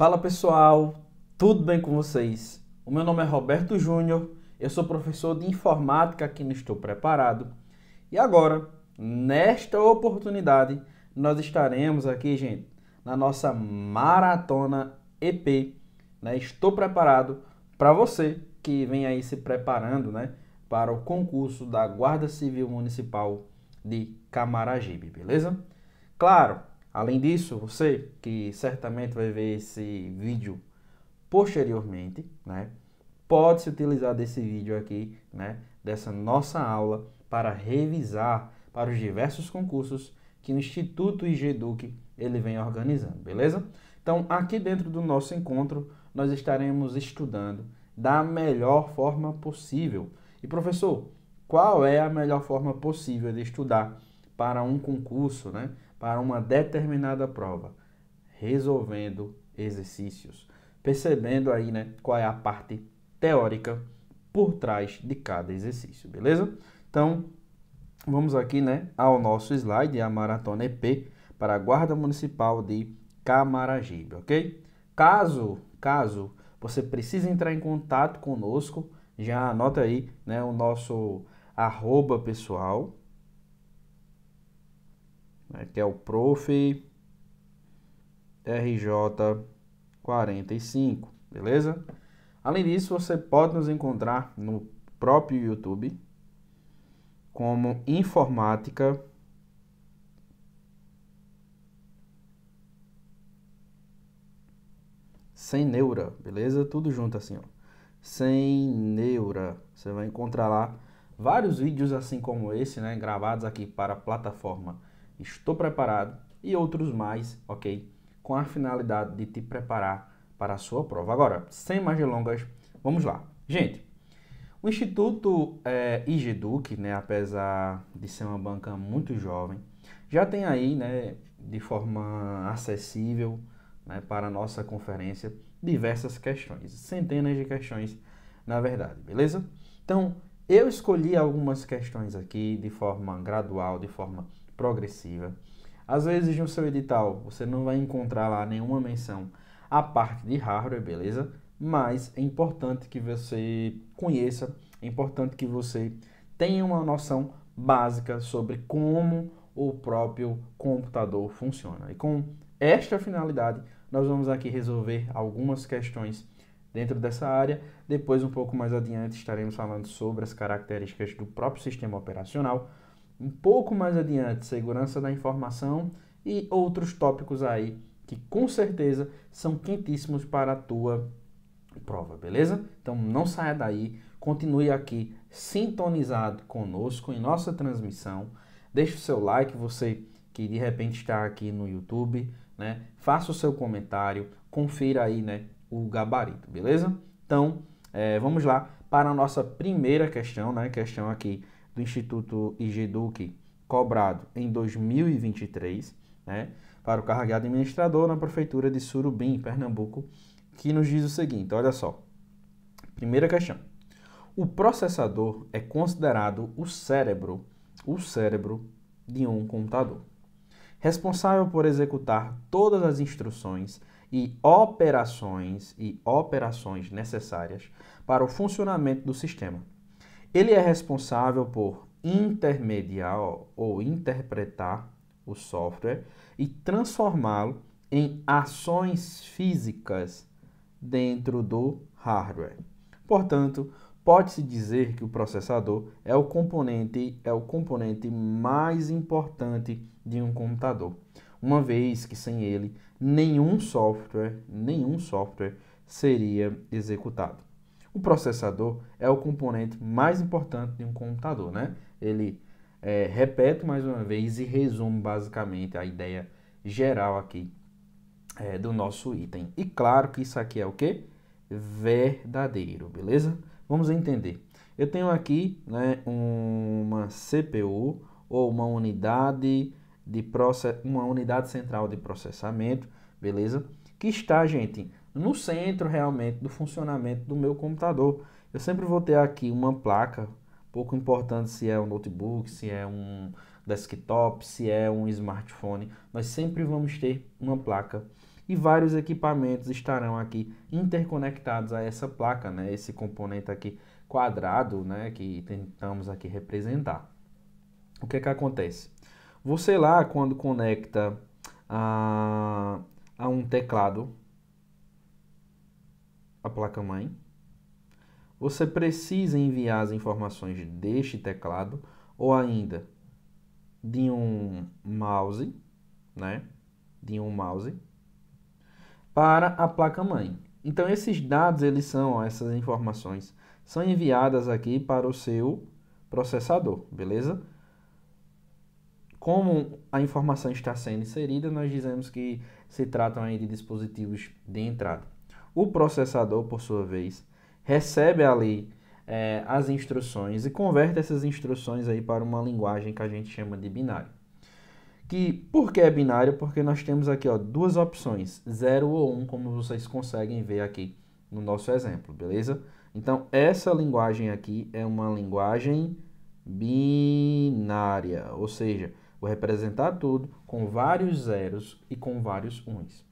Fala pessoal, tudo bem com vocês? O meu nome é Roberto Júnior, eu sou professor de informática aqui no Estou Preparado. E agora, nesta oportunidade, nós estaremos aqui, gente, na nossa maratona EP, né? Estou preparado para você que vem aí se preparando, né, para o concurso da Guarda Civil Municipal de Camaragibe, beleza? Claro, além disso, você que certamente vai ver esse vídeo posteriormente, né, pode se utilizar desse vídeo aqui, né, dessa nossa aula para revisar para os diversos concursos que o Instituto IGEDUC ele vem organizando, beleza? Então, aqui dentro do nosso encontro, nós estaremos estudando da melhor forma possível. E professor, qual é a melhor forma possível de estudar para um concurso, né? Para uma determinada prova? Resolvendo exercícios, percebendo aí, né, qual é a parte teórica por trás de cada exercício, beleza? Então, vamos aqui, né, ao nosso slide, a Maratona EP para a Guarda Municipal de Camaragibe, ok? Caso você precise entrar em contato conosco, já anota aí, né, o nosso arroba pessoal, né, que é o Prof. RJ45, beleza? Além disso, você pode nos encontrar no próprio YouTube como Informática Sem Neura, beleza? Tudo junto assim, ó. Sem Neura. Você vai encontrar lá vários vídeos assim como esse, né? Gravados aqui para a plataforma Estou Preparado e outros mais, ok? Com a finalidade de te preparar para a sua prova. Agora, sem mais delongas, vamos lá. Gente, o Instituto IGEDUC, né, apesar de ser uma banca muito jovem, já tem aí, né, de forma acessível, né, para a nossa conferência, diversas questões, centenas de questões, na verdade, beleza? Então, eu escolhi algumas questões aqui de forma gradual, de forma progressiva. Às vezes no seu edital você não vai encontrar lá nenhuma menção à parte de hardware, beleza? Mas é importante que você conheça, é importante que você tenha uma noção básica sobre como o próprio computador funciona. E com esta finalidade, nós vamos aqui resolver algumas questões dentro dessa área. Depois, um pouco mais adiante, estaremos falando sobre as características do próprio sistema operacional. Um pouco mais adiante, segurança da informação e outros tópicos aí que com certeza são quentíssimos para a tua prova, beleza? Então não saia daí, continue aqui sintonizado conosco em nossa transmissão. Deixe o seu like, você que de repente está aqui no YouTube, né? Faça o seu comentário, confira aí, né, o gabarito, beleza? Então, vamos lá para a nossa primeira questão, né? Questão aqui do Instituto IGEDUC, cobrado em 2023, né? Para o cargo de administrador na Prefeitura de Surubim, Pernambuco, que nos diz o seguinte, olha só. Primeira questão. O processador é considerado o cérebro de um computador, responsável por executar todas as instruções e operações necessárias para o funcionamento do sistema. Ele é responsável por intermediar ou interpretar o software e transformá-lo em ações físicas dentro do hardware. Portanto, pode-se dizer que o processador é o componente mais importante de um computador, uma vez que sem ele nenhum software seria executado. O processador é o componente mais importante de um computador, né? Ele repete mais uma vez e resume basicamente a ideia geral aqui do nosso item. E claro que isso aqui é o que? Verdadeiro, beleza? Vamos entender. Eu tenho aqui, né, uma CPU ou uma unidade central de processamento, beleza? Que está, gente, no centro realmente do funcionamento do meu computador. Eu sempre vou ter aqui uma placa, pouco importante se é um notebook, se é um desktop, se é um smartphone, nós sempre vamos ter uma placa e vários equipamentos estarão aqui interconectados a essa placa, né? Esse componente aqui quadrado, né? Que tentamos aqui representar. O que acontece? Você lá, quando conecta a um teclado, a placa-mãe, você precisa enviar as informações deste teclado ou ainda de um mouse, né? De um mouse para a placa-mãe. Então esses dados, essas informações são enviadas aqui para o seu processador, beleza? Como a informação está sendo inserida, nós dizemos que se tratam aí de dispositivos de entrada. O processador, por sua vez, recebe ali as instruções e converte essas instruções aí para uma linguagem que a gente chama de binário. Por que é binário? Porque nós temos aqui duas opções, 0 ou 1, como vocês conseguem ver aqui no nosso exemplo, beleza? Então, essa linguagem aqui é uma linguagem binária, ou seja, vou representar tudo com vários zeros e com vários uns.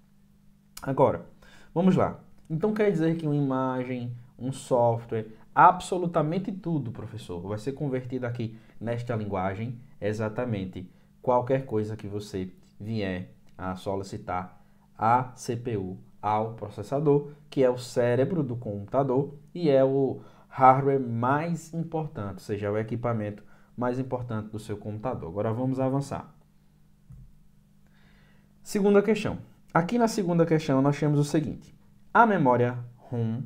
Agora, vamos lá. Então, quer dizer que uma imagem, um software, absolutamente tudo, professor, vai ser convertido aqui nesta linguagem, exatamente qualquer coisa que você vier a solicitar à CPU, ao processador, que é o cérebro do computador e é o hardware mais importante, ou seja, é o equipamento mais importante do seu computador. Agora vamos avançar. Segunda questão. Aqui na segunda questão nós temos o seguinte. A memória ROM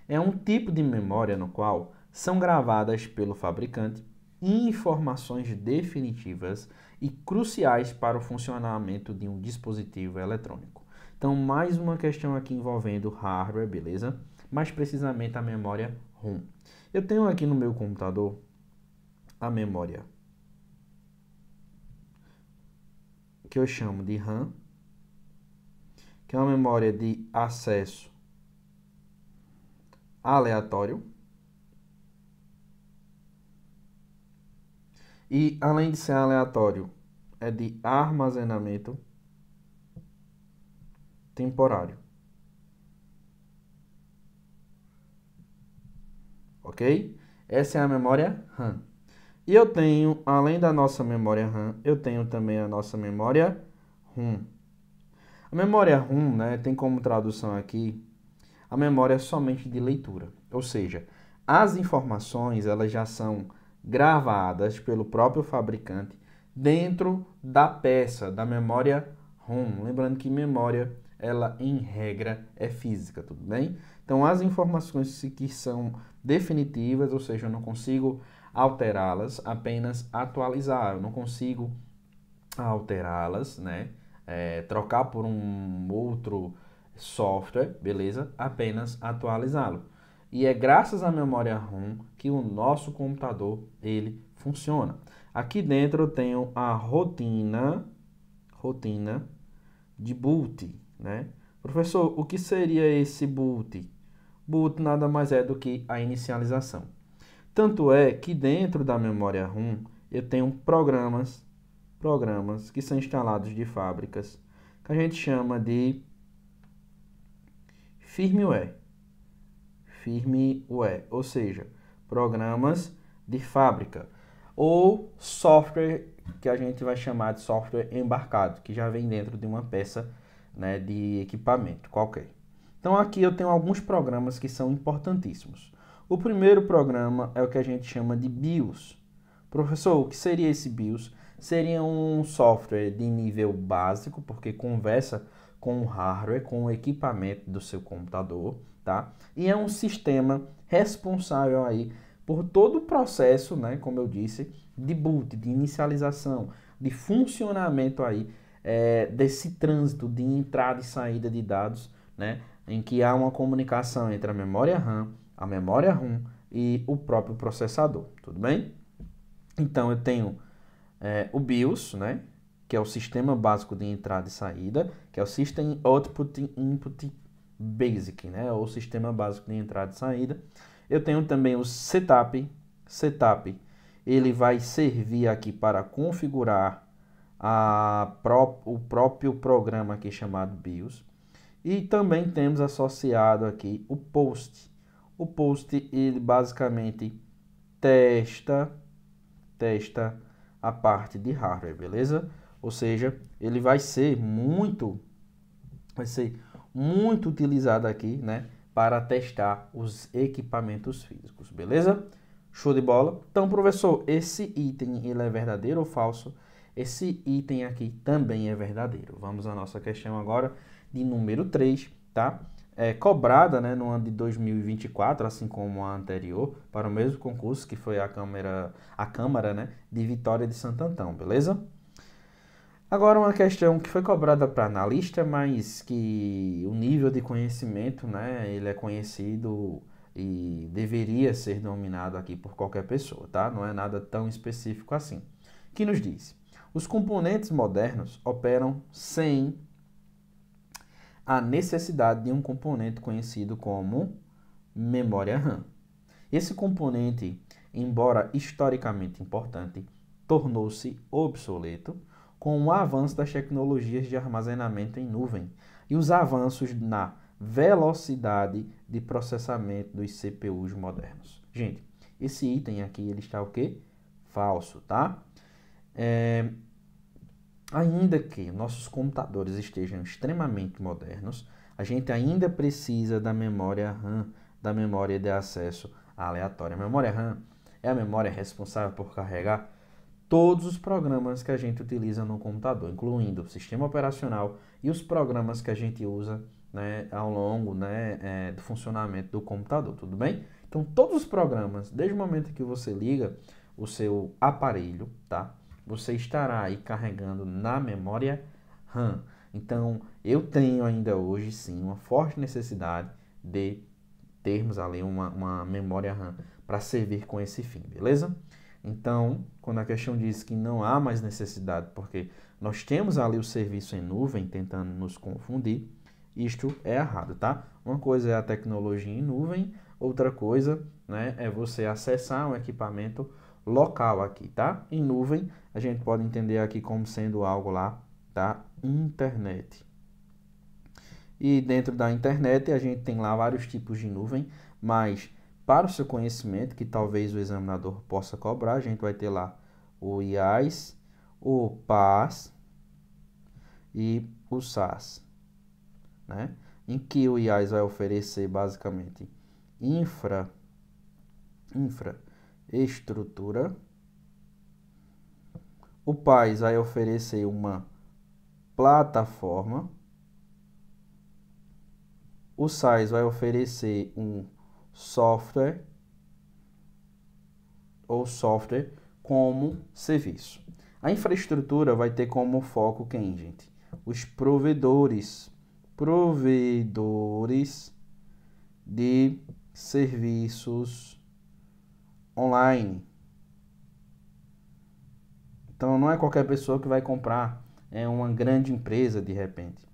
é um tipo de memória no qual são gravadas pelo fabricante informações definitivas e cruciais para o funcionamento de um dispositivo eletrônico. Então, mais uma questão aqui envolvendo hardware, beleza? Mais precisamente a memória ROM. Eu tenho aqui no meu computador a memória que eu chamo de RAM, que é uma memória de acesso aleatório. E, além de ser aleatório, é de armazenamento temporário. Ok? Essa é a memória RAM. E eu tenho, além da nossa memória RAM, eu tenho também a nossa memória ROM. A memória ROM, né, tem como tradução aqui a memória somente de leitura. Ou seja, as informações elas já são gravadas pelo próprio fabricante dentro da peça, da memória ROM. Lembrando que memória, ela em regra é física, tudo bem? Então as informações que são definitivas, ou seja, eu não consigo alterá-las, apenas atualizar, eu não consigo alterá-las, né? Trocar por um outro software, beleza? Apenas atualizá-lo. E é graças à memória ROM que o nosso computador ele funciona. Aqui dentro eu tenho a rotina de boot, né? Professor, o que seria esse boot? Boot nada mais é do que a inicialização. Tanto é que dentro da memória ROM eu tenho programas que são instalados de fábricas que a gente chama de firmware, ou seja, programas de fábrica ou software que a gente vai chamar de software embarcado, que já vem dentro de uma peça, né, de equipamento qualquer. Então aqui eu tenho alguns programas que são importantíssimos. O primeiro programa é o que a gente chama de BIOS. Professor, o que seria esse BIOS? Seria um software de nível básico, porque conversa com o hardware, com o equipamento do seu computador, tá? E é um sistema responsável aí por todo o processo, né, como eu disse, de boot, de inicialização, de funcionamento aí desse trânsito de entrada e saída de dados, né, em que há uma comunicação entre a memória RAM, a memória ROM e o próprio processador, tudo bem? Então eu tenho o BIOS, né, que é o sistema básico de entrada e saída, que é o System Output Input Basic, né, ou sistema básico de entrada e saída. Eu tenho também o setup. Ele vai servir aqui para configurar o próprio programa aqui chamado BIOS. E também temos associado aqui o POST. O POST, ele basicamente testa a parte de hardware, beleza? Ou seja, ele vai ser muito utilizado aqui, né, para testar os equipamentos físicos, beleza? Show de bola? Então, professor, esse item ele é verdadeiro ou falso? Esse item aqui também é verdadeiro. Vamos à nossa questão agora de número 3, tá? É cobrada, né, no ano de 2024, assim como a anterior, para o mesmo concurso que foi a Câmara, né, de Vitória de Santo Antão, beleza? Agora uma questão que foi cobrada para analista, mas que o nível de conhecimento, né, ele é conhecido e deveria ser dominado aqui por qualquer pessoa, tá? Não é nada tão específico assim. Que nos diz: os componentes modernos operam sem a necessidade de um componente conhecido como memória RAM. Esse componente, embora historicamente importante, tornou-se obsoleto com o avanço das tecnologias de armazenamento em nuvem e os avanços na velocidade de processamento dos CPUs modernos. Gente, esse item aqui ele está o quê? Falso, tá? Ainda que nossos computadores estejam extremamente modernos, a gente ainda precisa da memória RAM, da memória de acesso aleatória. A memória RAM é a memória responsável por carregar todos os programas que a gente utiliza no computador, incluindo o sistema operacional e os programas que a gente usa, né, ao longo, né, do funcionamento do computador, tudo bem? Então, todos os programas, desde o momento que você liga o seu aparelho, tá? Você estará aí carregando na memória RAM. Então, eu tenho ainda hoje, sim, uma forte necessidade de termos ali uma memória RAM para servir com esse fim, beleza? Então, quando a questão diz que não há mais necessidade, porque nós temos ali o serviço em nuvem tentando nos confundir, isto é errado, tá? Uma coisa é a tecnologia em nuvem, outra coisa, né, é você acessar um equipamento local aqui, tá? Em nuvem, a gente pode entender aqui como sendo algo lá da internet. E dentro da internet a gente tem lá vários tipos de nuvem, mas para o seu conhecimento, que talvez o examinador possa cobrar, a gente vai ter lá o IaaS, o PaaS e o SaaS, né? Em que o IaaS vai oferecer basicamente infraestrutura, o PaaS vai oferecer uma plataforma, o SaaS vai oferecer um software ou software como serviço. A infraestrutura vai ter como foco quem, gente? Os provedores de serviços online. Então não é qualquer pessoa que vai comprar, é uma grande empresa de repente.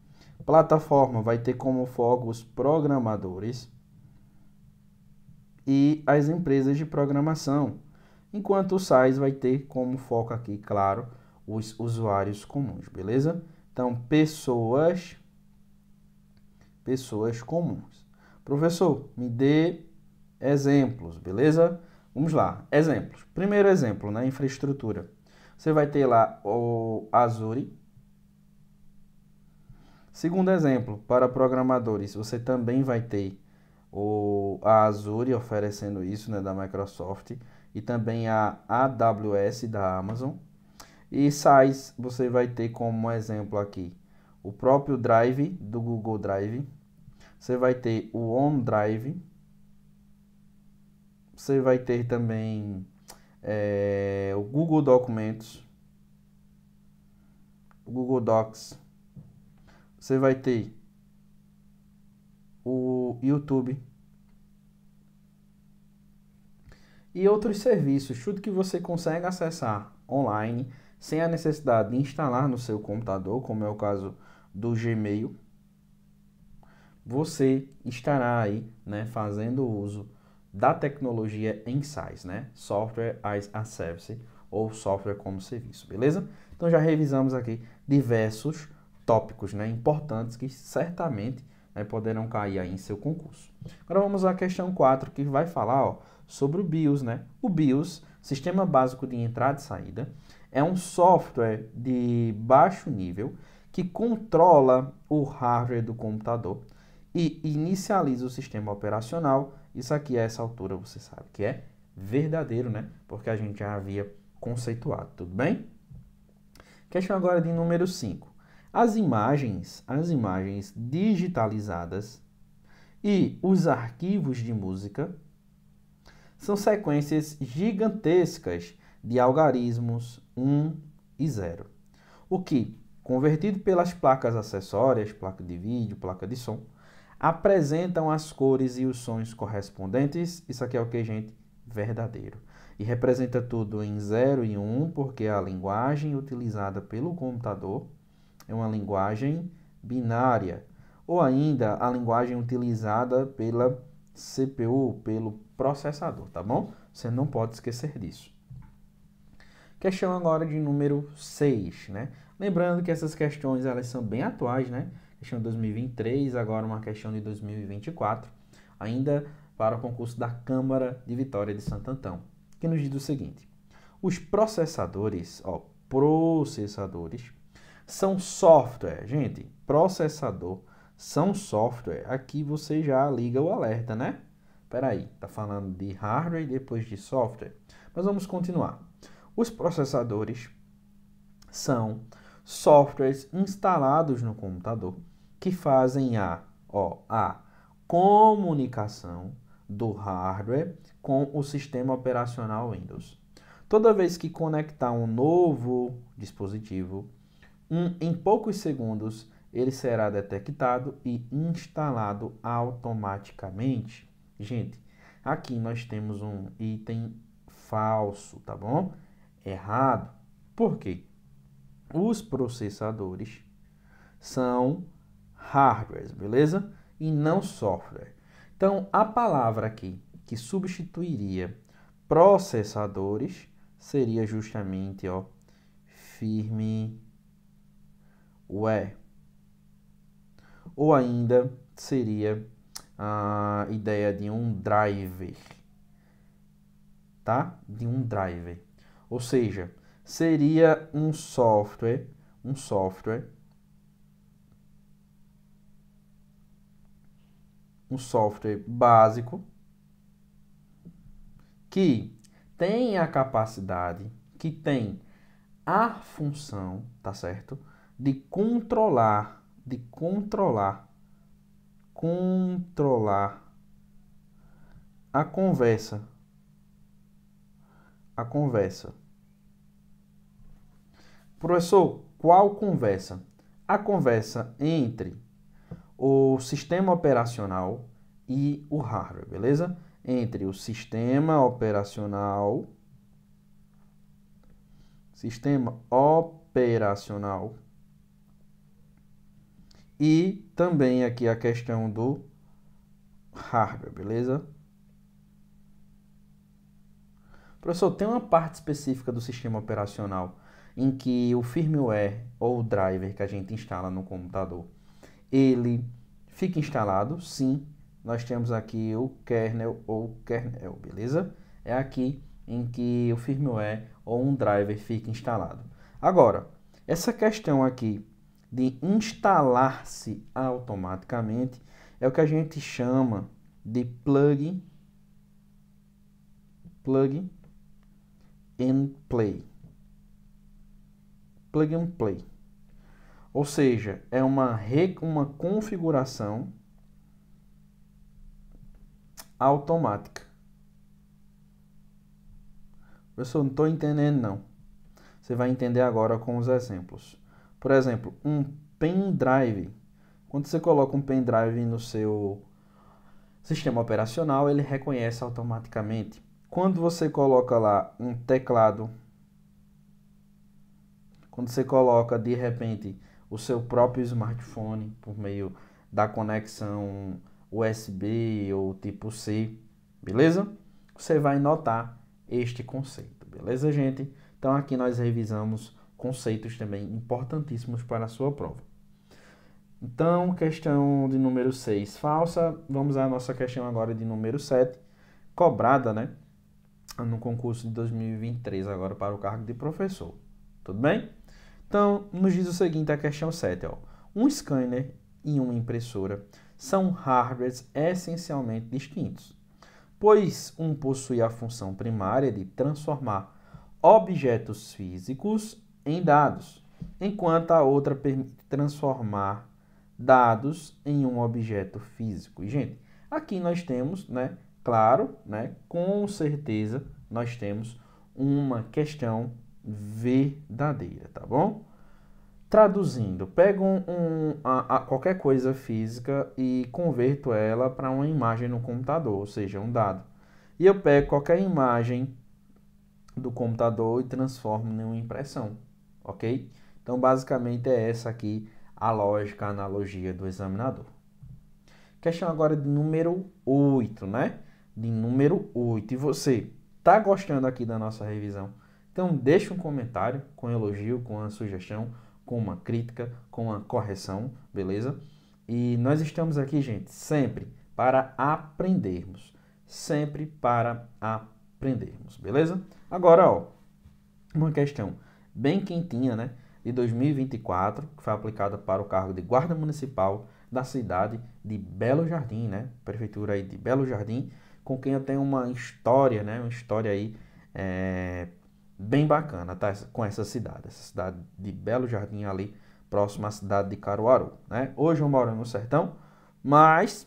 Plataforma vai ter como foco os programadores e as empresas de programação, enquanto o SaaS vai ter como foco aqui, claro, os usuários comuns, beleza? Então, pessoas comuns. Professor, me dê exemplos, beleza? Vamos lá, exemplos. Primeiro exemplo, né, infraestrutura. Você vai ter lá o Azure. Segundo exemplo, para programadores, você também vai ter a Azure oferecendo isso, né, da Microsoft, e também a AWS da Amazon. E SaaS você vai ter como exemplo aqui o próprio Drive do Google Drive, você vai ter o OneDrive, você vai ter também o Google Documentos, o Google Docs, você vai ter o YouTube e outros serviços, tudo que você consegue acessar online sem a necessidade de instalar no seu computador, como é o caso do Gmail. Você estará aí, né, fazendo uso da tecnologia em SaaS, né? Software as a Service ou software como serviço, beleza? Então já revisamos aqui diversos tópicos, né, importantes que certamente, né, poderão cair aí em seu concurso. Agora vamos à questão 4, que vai falar, ó, sobre o BIOS, né? O BIOS, Sistema Básico de Entrada e Saída, é um software de baixo nível que controla o hardware do computador e inicializa o sistema operacional. Isso aqui, a essa altura, você sabe que é verdadeiro, né? Porque a gente já havia conceituado, tudo bem? Questão agora de número 5. As imagens digitalizadas e os arquivos de música são sequências gigantescas de algarismos 1 e 0, o que, convertido pelas placas acessórias, placa de vídeo, placa de som, apresentam as cores e os sons correspondentes. Isso aqui é o que, gente? Verdadeiro. E representa tudo em 0 e 1, porque a linguagem utilizada pelo computador é uma linguagem binária, ou ainda a linguagem utilizada pela CPU, pelo processador, tá bom? Você não pode esquecer disso. Questão agora de número 6, né? Lembrando que essas questões, elas são bem atuais, né? Questão de 2023, agora uma questão de 2024, ainda para o concurso da Câmara de Vitória de Santo Antão, que nos diz o seguinte: os processadores, são software, gente, processador são software. Aqui você já liga o alerta, né? Peraí, tá falando de hardware e depois de software. Mas vamos continuar. Os processadores são softwares instalados no computador que fazem a comunicação do hardware com o sistema operacional Windows. Toda vez que conectar um novo dispositivo, em poucos segundos ele será detectado e instalado automaticamente. Gente, aqui nós temos um item falso, tá bom? Errado. Por quê? Os processadores são hardwares, beleza? E não software. Então, a palavra aqui que substituiria processadores seria justamente, firmware. Ou ainda seria a ideia de um driver, tá? De um driver. Ou seja, seria um software básico que tem a capacidade, que tem a função, tá certo? De controlar a conversa. Professor, qual conversa? A conversa entre o sistema operacional e o hardware, beleza? Entre o sistema operacional e também aqui a questão do hardware, beleza? Professor, tem uma parte específica do sistema operacional em que o firmware ou o driver que a gente instala no computador, ele fica instalado? Sim, nós temos aqui o kernel ou kernel, beleza? É aqui em que o firmware ou um driver fica instalado. Agora, essa questão aqui de instalar-se automaticamente é o que a gente chama de plug and play. Plug and play. Ou seja, é uma configuração automática. Professor, não estou entendendo não. Você vai entender agora com os exemplos. Por exemplo, um pendrive. Quando você coloca um pendrive no seu sistema operacional, ele reconhece automaticamente. Quando você coloca lá um teclado, quando você coloca de repente o seu próprio smartphone por meio da conexão USB ou tipo C, beleza? Você vai notar este conceito, beleza, gente? Então aqui nós revisamos conceitos também importantíssimos para a sua prova. Então, questão de número 6, falsa. Vamos à nossa questão agora de número 7, cobrada, né, no concurso de 2023, agora para o cargo de professor. Tudo bem? Então, nos diz o seguinte, a questão 7, ó. Um scanner e uma impressora são hardwares essencialmente distintos, pois um possui a função primária de transformar objetos físicos em dados, enquanto a outra permite transformar dados em um objeto físico. E, gente, aqui nós temos, né, claro, né, com certeza, nós temos uma questão verdadeira, tá bom? Traduzindo, pego qualquer coisa física e converto ela para uma imagem no computador, ou seja, um dado. E eu pego qualquer imagem do computador e transformo em uma impressão, ok? Então, basicamente é essa aqui a lógica, a analogia do examinador. Questão agora de número 8, né? De número 8. E você, tá gostando aqui da nossa revisão? Então, deixa um comentário com elogio, com uma sugestão, com uma crítica, com uma correção, beleza? E nós estamos aqui, gente, sempre para aprendermos. Sempre para aprendermos, beleza? Agora, ó, uma questão bem quentinha, né? De 2024, que foi aplicada para o cargo de guarda municipal da cidade de Belo Jardim, né? Prefeitura aí de Belo Jardim, com quem eu tenho uma história, né? Uma história aí bem bacana, tá? Com essa cidade de Belo Jardim ali, próxima à cidade de Caruaru, né? Hoje eu moro no sertão, mas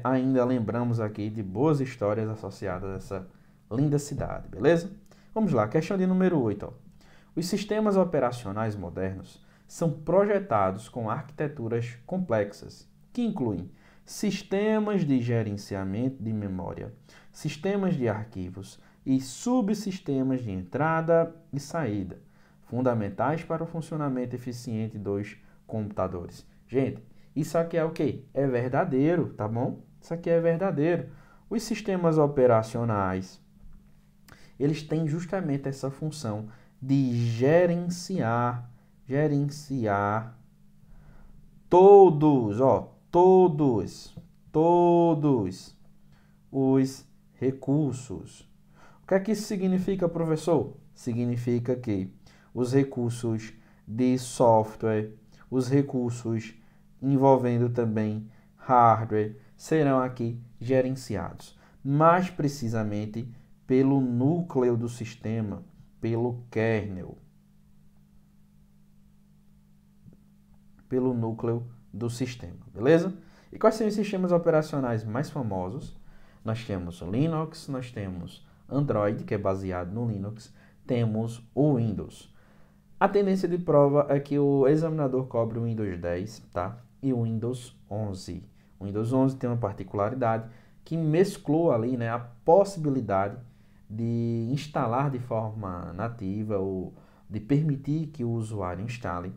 ainda lembramos aqui de boas histórias associadas a essa linda cidade, beleza? Vamos lá, questão de número 8, ó. Os sistemas operacionais modernos são projetados com arquiteturas complexas, que incluem sistemas de gerenciamento de memória, sistemas de arquivos e subsistemas de entrada e saída, fundamentais para o funcionamento eficiente dos computadores. Gente, isso aqui é o quê? É verdadeiro, tá bom? Isso aqui é verdadeiro. Os sistemas operacionais, eles têm justamente essa função de gerenciar todos os recursos. O que é que isso significa, professor? Significa que os recursos de software, os recursos envolvendo também hardware, serão aqui gerenciados, mais precisamente pelo núcleo do sistema, pelo kernel, pelo núcleo do sistema, beleza? E quais são os sistemas operacionais mais famosos? Nós temos o Linux, nós temos Android, que é baseado no Linux, temos o Windows. A tendência de prova é que o examinador cobre o Windows 10, tá? E o Windows 11. O Windows 11 tem uma particularidade que mesclou ali, né, a possibilidade de instalar de forma nativa ou de permitir que o usuário instale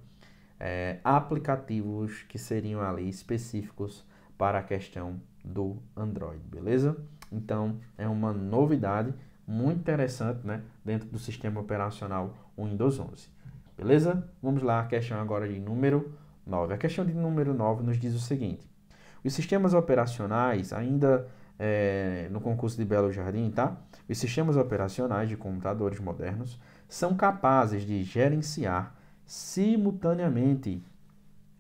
aplicativos que seriam ali específicos para a questão do Android, beleza? Então, é uma novidade muito interessante, né, dentro do sistema operacional Windows 11. Beleza? Vamos lá, a questão agora de número 9. A questão de número 9 nos diz o seguinte: os sistemas operacionais, ainda no concurso de Belo Jardim, tá? Os sistemas operacionais de computadores modernos são capazes de gerenciar simultaneamente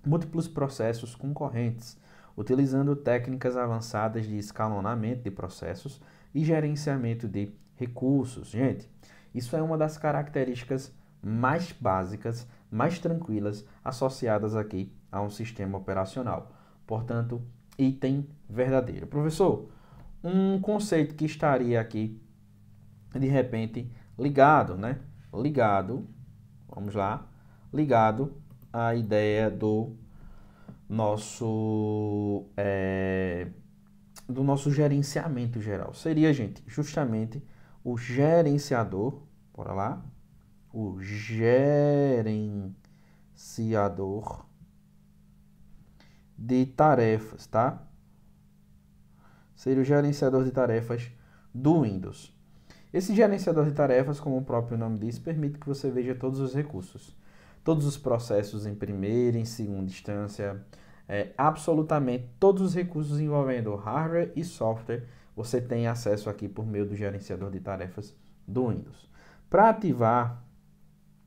múltiplos processos concorrentes, utilizando técnicas avançadas de escalonamento de processos e gerenciamento de recursos. Gente, isso é uma das características mais básicas, mais tranquilas, associadas aqui a um sistema operacional. Portanto, item verdadeiro. Professor, um conceito que estaria aqui, de repente, ligado, né? Vamos lá, ligado à ideia do nosso gerenciamento geral. Seria, gente, justamente o gerenciador, bora lá, o gerenciador de tarefas, tá? Seria o gerenciador de tarefas do Windows. Esse gerenciador de tarefas, como o próprio nome diz, permite que você veja todos os recursos, todos os processos em primeira e em segunda instância, absolutamente todos os recursos envolvendo hardware e software, você tem acesso aqui por meio do gerenciador de tarefas do Windows. Para ativar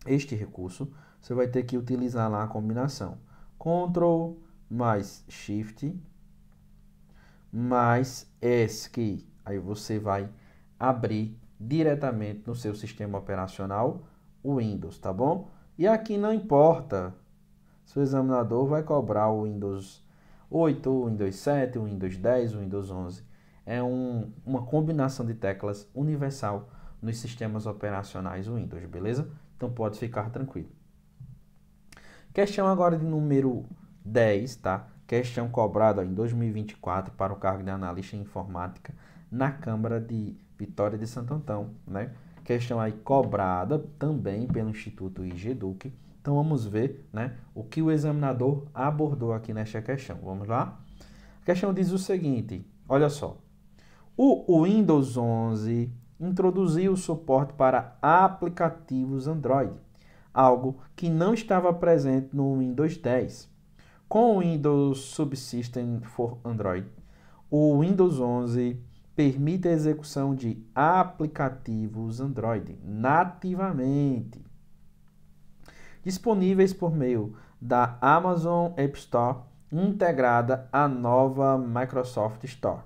este recurso, você vai ter que utilizar lá a combinação Ctrl mais Shift mais ESC. Aí você vai abrir diretamente no seu sistema operacional o Windows, tá bom? E aqui não importa se o examinador vai cobrar o Windows 8, o Windows 7, o Windows 10, o Windows 11. É uma combinação de teclas universal nos sistemas operacionais Windows, beleza? Então pode ficar tranquilo. Questão agora de número 10, tá? Questão cobrada em 2024 para o cargo de analista em informática na Câmara de Vitória de Santo Antão, né? Questão aí cobrada também pelo Instituto IGEDUC. Então vamos ver, né, o que o examinador abordou aqui nesta questão. Vamos lá? A questão diz o seguinte, olha só. O Windows 11 introduziu o suporte para aplicativos Android, algo que não estava presente no Windows 10. Com o Windows Subsystem for Android, o Windows 11 permite a execução de aplicativos Android nativamente, disponíveis por meio da Amazon App Store, integrada à nova Microsoft Store.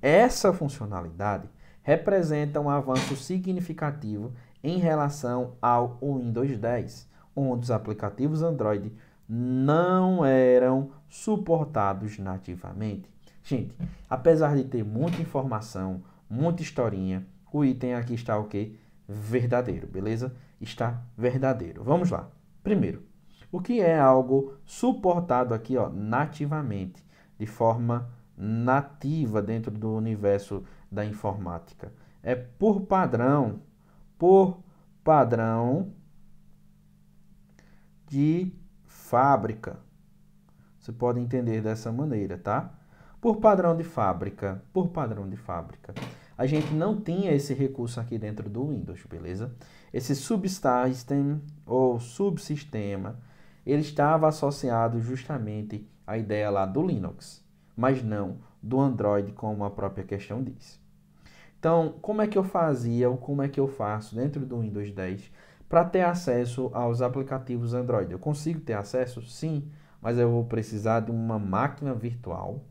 Essa funcionalidade representa um avanço significativo em relação ao Windows 10, onde os aplicativos Android não eram suportados nativamente. Gente, apesar de ter muita informação, muita historinha, o item aqui está o quê? Verdadeiro, beleza? Está verdadeiro. Vamos lá. Primeiro, o que é algo suportado aqui, ó, nativamente, de forma nativa dentro do universo da informática? É por padrão de fábrica. Você pode entender dessa maneira, tá? Por padrão de fábrica, a gente não tinha esse recurso aqui dentro do Windows, beleza? Esse subsystem ou subsistema, ele estava associado justamente à ideia lá do Linux, mas não do Android, como a própria questão diz. Então, como é que eu fazia ou como é que eu faço dentro do Windows 10 para ter acesso aos aplicativos Android? Eu consigo ter acesso? Sim, mas eu vou precisar de uma máquina virtual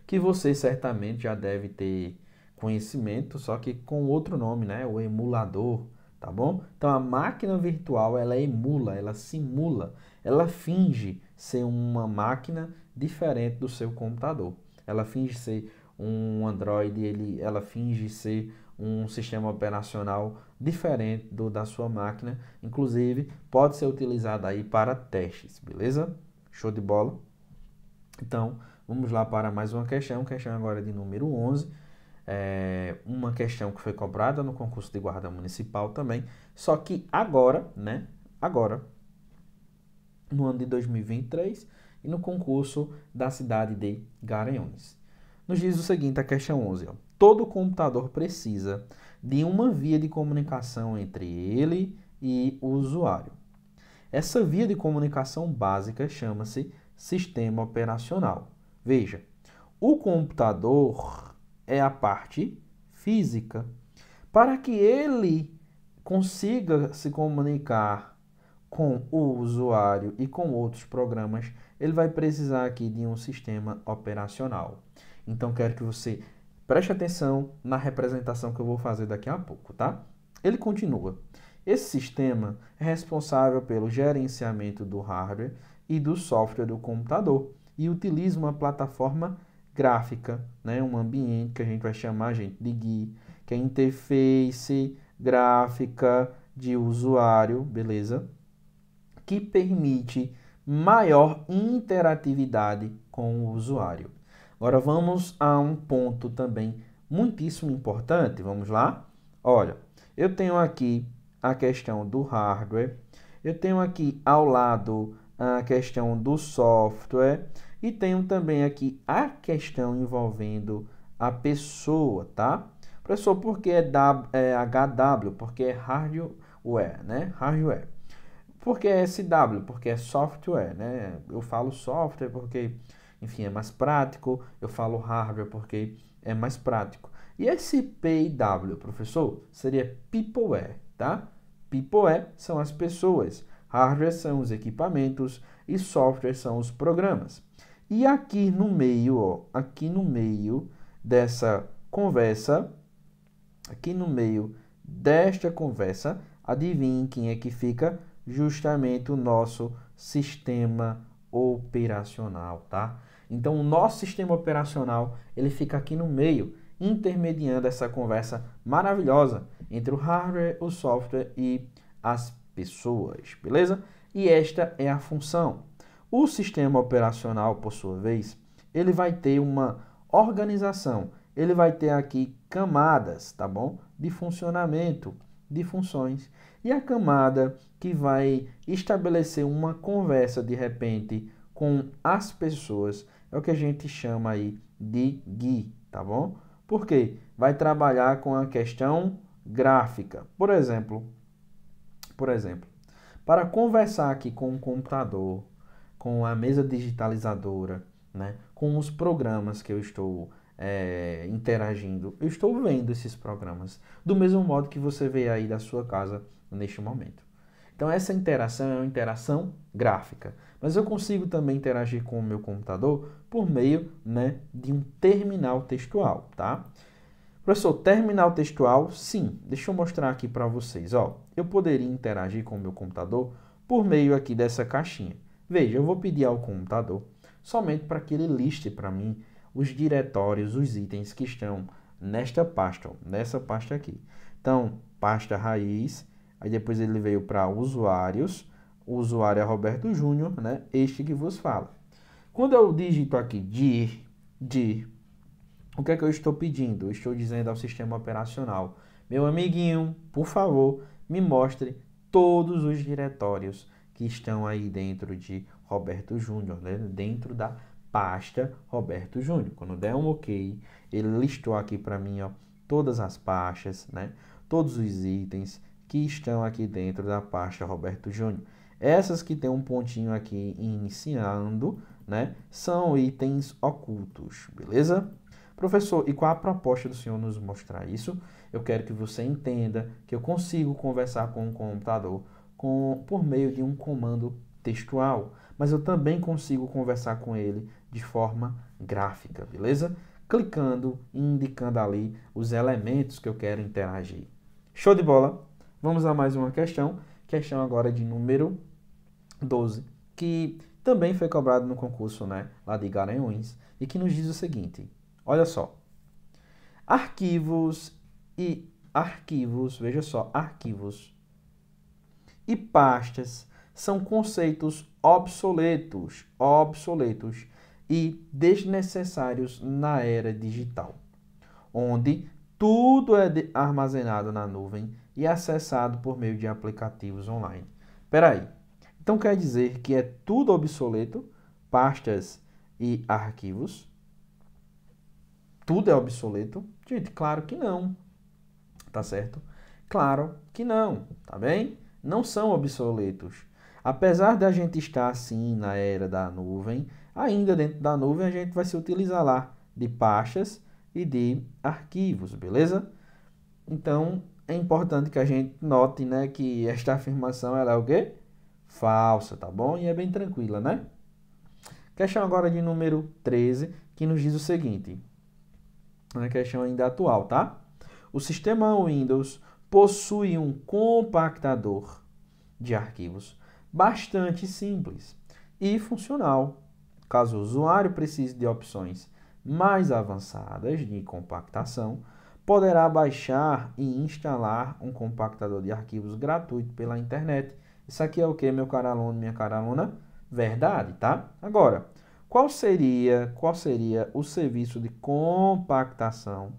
que você certamente já deve ter conhecimento, só que com outro nome, né? O emulador, tá bom? Então a máquina virtual, ela emula, ela simula, ela finge ser uma máquina diferente do seu computador. Ela finge ser um Android, ela finge ser um sistema operacional diferente da sua máquina. Inclusive, pode ser utilizada aí para testes, beleza? Show de bola? Então, vamos lá para mais uma questão agora de número 11. Uma questão que foi cobrada no concurso de guarda municipal também, só que agora, né? Agora, no ano de 2023 e no concurso da cidade de Garanhuns. Nos diz o seguinte, a questão 11, ó. Todo computador precisa de uma via de comunicação entre ele e o usuário. Essa via de comunicação básica chama-se sistema operacional. Veja, o computador é a parte física. Para que ele consiga se comunicar com o usuário e com outros programas, ele vai precisar aqui de um sistema operacional. Então, quero que você preste atenção na representação que eu vou fazer daqui a pouco, tá? Ele continua. Esse sistema é responsável pelo gerenciamento do hardware e do software do computador e utiliza uma plataforma gráfica, né? Um ambiente que a gente vai chamar, gente, de GUI, que é interface gráfica de usuário, beleza? Que permite maior interatividade com o usuário. Agora vamos a um ponto também muitíssimo importante. Vamos lá? Olha, eu tenho aqui a questão do hardware, eu tenho aqui ao lado a questão do software e tenho também aqui a questão envolvendo a pessoa, tá? Professor, por que é HW? Porque é hardware, né? Hardware. Por que é SW? Porque é software, né? Eu falo software porque, enfim, é mais prático. Eu falo hardware porque é mais prático. E esse PW, professor, seria peopleware, tá? Peopleware são as pessoas, hardware são os equipamentos e software são os programas. E aqui no meio, ó, aqui no meio dessa conversa, aqui no meio desta conversa, adivinhe quem é que fica? Justamente o nosso sistema operacional, tá? Então, o nosso sistema operacional, ele fica aqui no meio, intermediando essa conversa maravilhosa entre o hardware, o software e as pessoas, beleza? E esta é a função. O sistema operacional, por sua vez, ele vai ter uma organização, ele vai ter aqui camadas, tá bom? De funcionamento, de funções. E a camada que vai estabelecer uma conversa de repente com as pessoas é o que a gente chama aí de GUI, tá bom? Por quê? Vai trabalhar com a questão gráfica. Por exemplo, para conversar aqui com o computador, com a mesa digitalizadora, né, com os programas que eu estou interagindo, eu estou vendo esses programas do mesmo modo que você vê aí da sua casa neste momento. Então essa interação é uma interação gráfica, mas eu consigo também interagir com o meu computador por meio, né, de um terminal textual, tá? Professor, terminal textual, sim. Deixa eu mostrar aqui para vocês. Ó, eu poderia interagir com o meu computador por meio aqui dessa caixinha. Veja, eu vou pedir ao computador somente para que ele liste para mim os diretórios, os itens que estão nesta pasta, ó, nessa pasta aqui. Então, pasta raiz, aí depois ele veio para usuários, o usuário é Roberto Júnior, né? Este que vos fala. Quando eu digito aqui dir, o que é que eu estou pedindo? Eu estou dizendo ao sistema operacional, meu amiguinho, por favor, me mostre todos os diretórios que estão aí dentro de Roberto Júnior, né? Dentro da pasta Roberto Júnior. Quando der um OK, ele listou aqui para mim, ó, todas as pastas, né? Todos os itens que estão aqui dentro da pasta Roberto Júnior. Essas que tem um pontinho aqui iniciando, né? São itens ocultos, beleza? Professor, e qual a proposta do senhor nos mostrar isso? Eu quero que você entenda que eu consigo conversar com o computador por meio de um comando textual, mas eu também consigo conversar com ele de forma gráfica, beleza? Clicando e indicando ali os elementos que eu quero interagir. Show de bola? Vamos a mais uma questão. Questão agora de número 12, que também foi cobrado no concurso, né, lá de Garanhuns, e que nos diz o seguinte. Olha só, veja só, arquivos e pastas são conceitos obsoletos e desnecessários na era digital, onde tudo é armazenado na nuvem e acessado por meio de aplicativos online. Espera aí, então quer dizer que é tudo obsoleto, pastas e arquivos? Tudo é obsoleto? Gente, claro que não, tá certo? Claro que não, tá bem? Não são obsoletos. Apesar da gente estar assim na era da nuvem, ainda dentro da nuvem a gente vai se utilizar lá de pastas e de arquivos, beleza? Então, é importante que a gente note, né, que esta afirmação ela é o quê? Falsa, tá bom? E é bem tranquila, né? Questão agora de número 13, que nos diz o seguinte. Uma questão ainda atual, tá? O sistema Windows possui um compactador de arquivos bastante simples e funcional. Caso o usuário precise de opções mais avançadas de compactação, poderá baixar e instalar um compactador de arquivos gratuito pela internet. Isso aqui é o que, meu caro aluno, minha cara aluna? Verdade, tá? Agora, qual seria o serviço de compactação?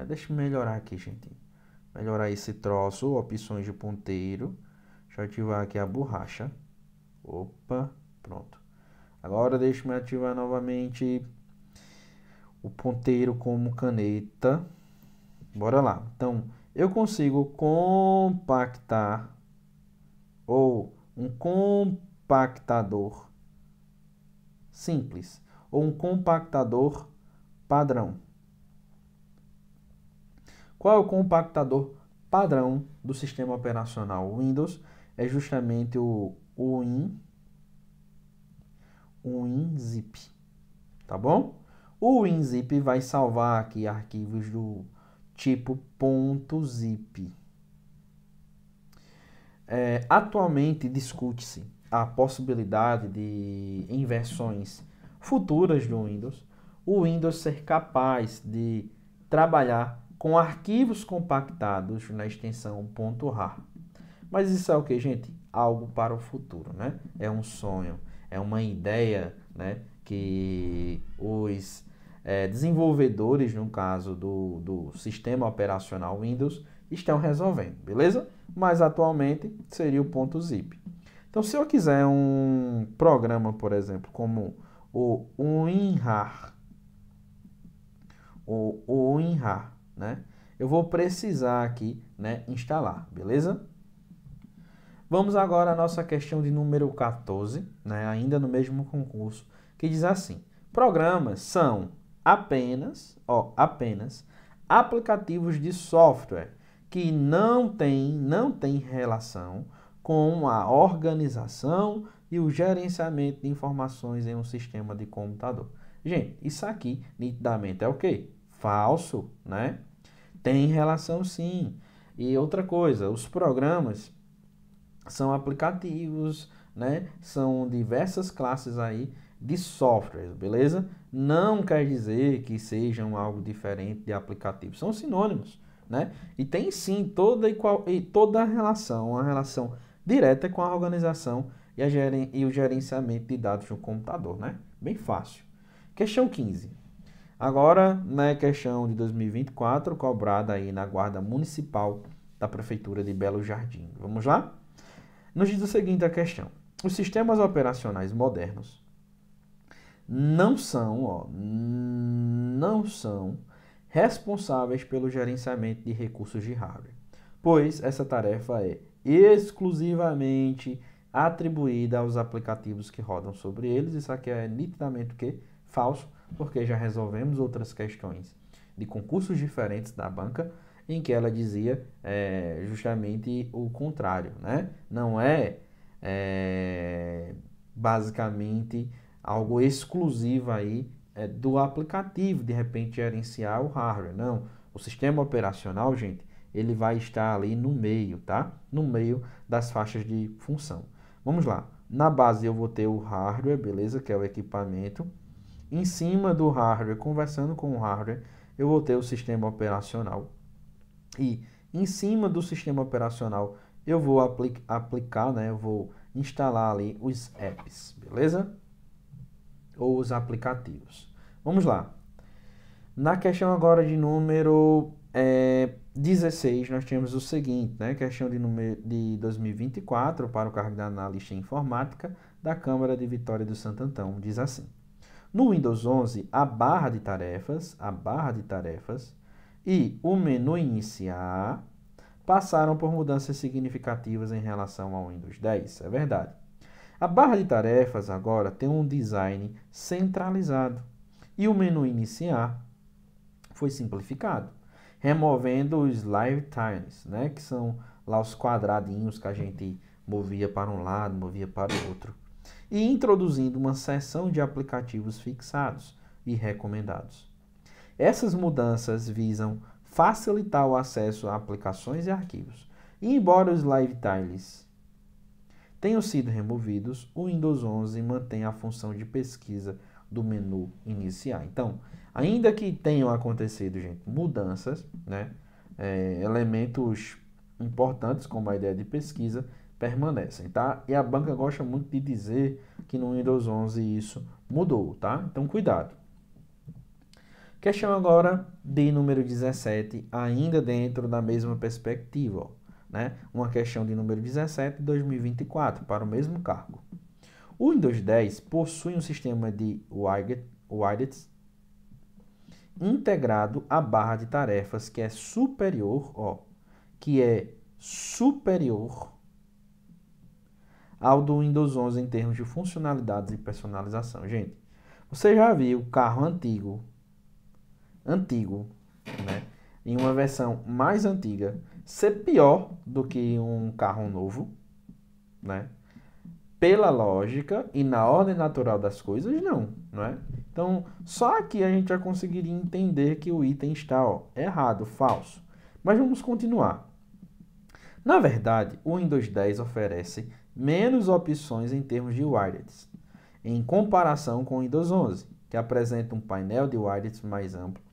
Deixa eu melhorar aqui, gente. Melhorar esse troço, opções de ponteiro. Deixa eu ativar aqui a borracha. Opa, pronto. Agora deixa-me ativar novamente o ponteiro como caneta. Bora lá. Então, eu consigo compactar ou um compactador simples ou um compactador padrão. Qual é o compactador padrão do sistema operacional Windows? É justamente o WinZip, tá bom? O WinZip vai salvar aqui arquivos do tipo .zip. Atualmente discute-se a possibilidade de, em versões futuras do Windows, o Windows ser capaz de trabalhar com arquivos compactados na extensão .rar. Mas isso é o que, gente? Algo para o futuro, né? É um sonho, é uma ideia, né, que os desenvolvedores, no caso do sistema operacional Windows, estão resolvendo, beleza? Mas atualmente seria o .zip. Então, se eu quiser um programa, por exemplo, como o WinRAR, né? Eu vou precisar aqui, né, instalar, beleza? Vamos agora à nossa questão de número 14, né, ainda no mesmo concurso, que diz assim: programas são apenas aplicativos de software que não têm relação com a organização e o gerenciamento de informações em um sistema de computador. Gente, isso aqui nitidamente é o quê? Falso, né? Tem relação sim. E outra coisa, os programas são aplicativos, né? São diversas classes aí de softwares, beleza? Não quer dizer que sejam algo diferente de aplicativos, são sinônimos, né? E tem sim toda a relação, uma relação direta com a organização e o gerenciamento de dados no computador, né? Bem fácil. Questão 15. Agora, na questão de 2024, cobrada aí na Guarda Municipal da Prefeitura de Belo Jardim. Vamos lá? Nos diz o seguinte a questão: os sistemas operacionais modernos não são responsáveis pelo gerenciamento de recursos de hardware, pois essa tarefa é exclusivamente atribuída aos aplicativos que rodam sobre eles. Isso aqui é nitidamente o quê? Falso, porque já resolvemos outras questões de concursos diferentes da banca em que ela dizia justamente o contrário, né? Não é basicamente algo exclusivo aí do aplicativo, de repente gerenciar o hardware. Não, o sistema operacional, gente, ele vai estar ali no meio, tá? No meio das faixas de função. Vamos lá. Na base eu vou ter o hardware, beleza? Que é o equipamento. Em cima do hardware, conversando com o hardware, eu vou ter o sistema operacional. E em cima do sistema operacional eu vou aplicar, né? Eu vou instalar ali os apps, beleza? Ou os aplicativos. Vamos lá. Na questão agora de número 16, nós temos o seguinte, né? Questão de 2024 para o cargo de analista em informática da Câmara de Vitória do Santo Antão. Diz assim: no Windows 11, a barra de tarefas e o menu iniciar passaram por mudanças significativas em relação ao Windows 10. É verdade. A barra de tarefas agora tem um design centralizado e o menu iniciar foi simplificado, removendo os live tiles, né, que são lá os quadradinhos que a gente movia para um lado, movia para o outro, e introduzindo uma seção de aplicativos fixados e recomendados. Essas mudanças visam facilitar o acesso a aplicações e arquivos. E embora os live tiles tenham sido removidos, o Windows 11 mantém a função de pesquisa do menu iniciar. Então, ainda que tenham acontecido, gente, mudanças, né, elementos importantes como a ideia de pesquisa permanecem, tá? E a banca gosta muito de dizer que no Windows 11 isso mudou, tá? Então, cuidado. Questão agora de número 17, ainda dentro da mesma perspectiva, né? Uma questão de número 17 de 2024, para o mesmo cargo. O Windows 10 possui um sistema de widgets integrado à barra de tarefas que é superior, ao do Windows 11 em termos de funcionalidades e personalização. Gente, você já viu carro antigo, né, em uma versão mais antiga, ser pior do que um carro novo, né? Pela lógica e na ordem natural das coisas, não é? Então, só aqui a gente já conseguiria entender que o item está, errado, falso. Mas vamos continuar. Na verdade, o Windows 10 oferece menos opções em termos de widgets, em comparação com o Windows 11, que apresenta um painel de widgets mais amplo